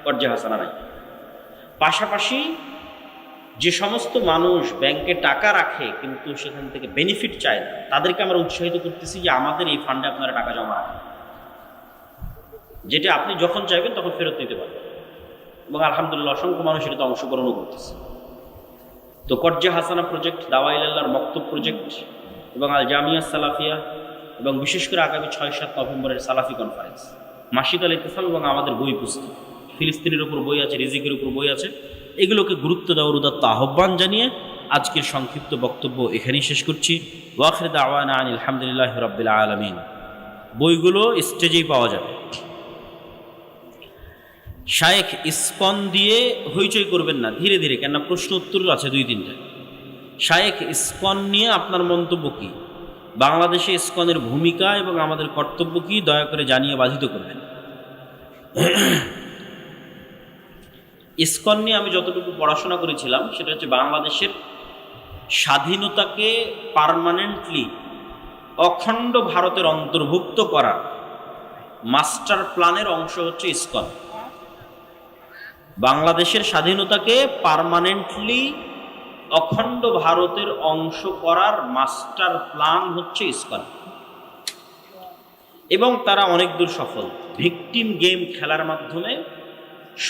কর্জা হাসানা নাই। পাশাপাশি যে সমস্ত মানুষ ব্যাংকে টাকা রাখে কিন্তু সেখান থেকে বেনিফিট চায় না, তাদেরকে আমরা উৎসাহিত করতেছি যে আমাদের এই ফান্ডে আপনারা টাকা জমা রাখেন, যেটা আপনি যখন চাইবেন তখন ফেরত নিতে পারবেন। এবং আলহামদুলিল্লাহ অসংখ্য মানুষ এটাতে অংশগ্রহণও করতেছে। তো কর্জা হাসানা প্রজেক্ট, দাওয়া ইলাল্লাহর মক্তব প্রজেক্ট এবং আল জামিয়া সালাফিয়া এবং বিশেষ করে আগামী 6-7 নভেম্বরের সালাফি কনফারেন্স, মাসিদ আল ইতিসাম এবং আমাদের বই পুস্তক, ফিলিস্তিনের উপর বই আছে, রিজিকের উপর বই আছে, এগুলোকে গুরুত্ব দেওয়ার উদাত্ত আহ্বান জানিয়ে আজকের সংক্ষিপ্ত বক্তব্য এখানেই শেষ করছি। ওয়াখির দাওয়ানা আনিল হামদুলিল্লাহি রাব্বিল আলামিন। বইগুলো স্টেজেই পাওয়া যাবে। শায়েখ ইস্কন দিয়ে হইচই করবেন না, ধীরে ধীরে, কেননা প্রশ্ন উত্তর আছে 2-3টা। শায়েখ ইস্কন নিয়ে আপনার মন্তব্য কী, বাংলাদেশে ইস্কনের ভূমিকা এবং আমাদের কর্তব্য কী, দয়া করে জানিয়ে বাধিত করবেন। ইস্কন নিয়ে আমি যতটুকু পড়াশোনা করেছিলাম সেটা হচ্ছে বাংলাদেশের স্বাধীনতাকে পার্মানেন্টলি অখণ্ড ভারতের অন্তর্ভুক্ত করা মাস্টার প্ল্যানের অংশ হচ্ছে ইস্কন। বাংলাদেশের স্বাধীনতাকে পার্মানেন্টলি অখণ্ড ভারতের অংশ করার মাস্টার প্ল্যান হচ্ছে ইস্কন, এবং তারা অনেক দূর সফল। ভিকটিম গেম খেলার মাধ্যমে,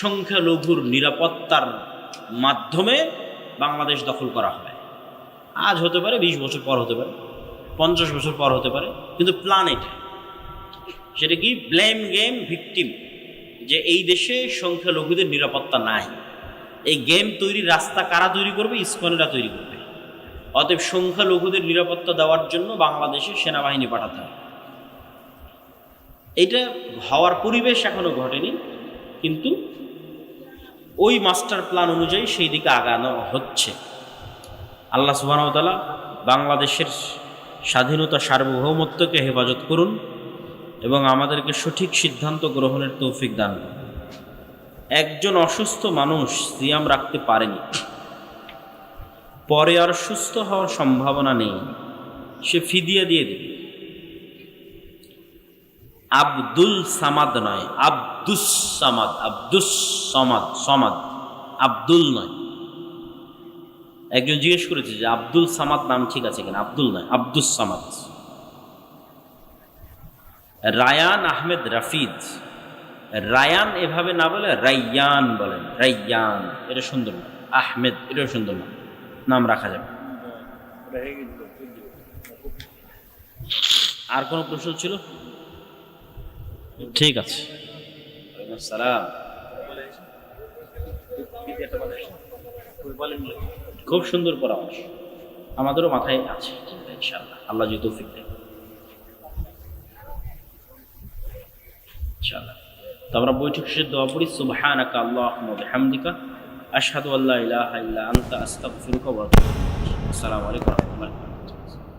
সংখ্যালঘুর নিরাপত্তার মাধ্যমে বাংলাদেশ দখল করা হবে। আজ হতে পারে, 20 বছর পর হতে পারে, 50 বছর পর হতে পারে, কিন্তু প্ল্যান এটা। সেটা কি? ব্লেম গেম, ভিকটিম, যে এই দেশে সংখ্যালঘুদের নিরাপত্তা নাই। এই গেম তৈরির রাস্তা কারা তৈরি করবে? ইস্কনেরা তৈরি করবে। অতএব সংখ্যালঘুদের নিরাপত্তা দেওয়ার জন্য বাংলাদেশে সেনাবাহিনী পাঠাতে হবে। এটা হওয়ার পরিবেশ এখনো ঘটেনি, কিন্তু ওই মাস্টার প্ল্যান অনুযায়ী সেই দিকে আগানো হচ্ছে। আল্লাহ সুবহানাহু ওয়া তাআলা বাংলাদেশের স্বাধীনতা, সার্বভৌমত্বকে হেফাজত করুন এবং আমাদেরকে সঠিক সিদ্ধান্ত গ্রহণের তৌফিক দান করুন। একজন অসুস্থ মানুষ সিয়াম রাখতে পারেনি, পরে আর সুস্থ হওয়ার সম্ভাবনা নেই, সে ফিদিয়া দিয়ে দেবে। আব্দুল সামাদ নয়, আব্দুস সামাদ, আব্দুস সামাদ, সমাদ, আব্দুল নয়। একজন জিজ্ঞেস করেছে যে আব্দুল সামাদ নাম ঠিক আছে কিনা, আব্দুল নয়, আব্দুস সামাদ। রায়ান আহমেদ রাফিদ, রায়ান এভাবে না বলে রাইয়ান বলেন, রাইয়ান, এটা সুন্দর না। আহমেদ, এটাও সুন্দর না, নাম রাখা যাবে। আর কোনো প্রশ্ন ছিল? ঠিক আছে, সালাম। খুব সুন্দর পরামর্শ, আমাদেরও মাথায় আছে ইনশাআল্লাহ, আল্লাহ যদি তৌফিক দেয় ইনশাআল্লাহ। তো আমরা বৈঠক শেষে দোয়া পড়ি, সুবহানাকা আল্লাহুম্মা ওয়া বিহামদিকা আশহাদু আল্লা ইলাহা ইল্লা আনতা আস্তাগফিরুকা ওয়া আতুবু ইলাইক। আসসালামু আলাইকুম ওয়া রাহমাতুল্লাহ।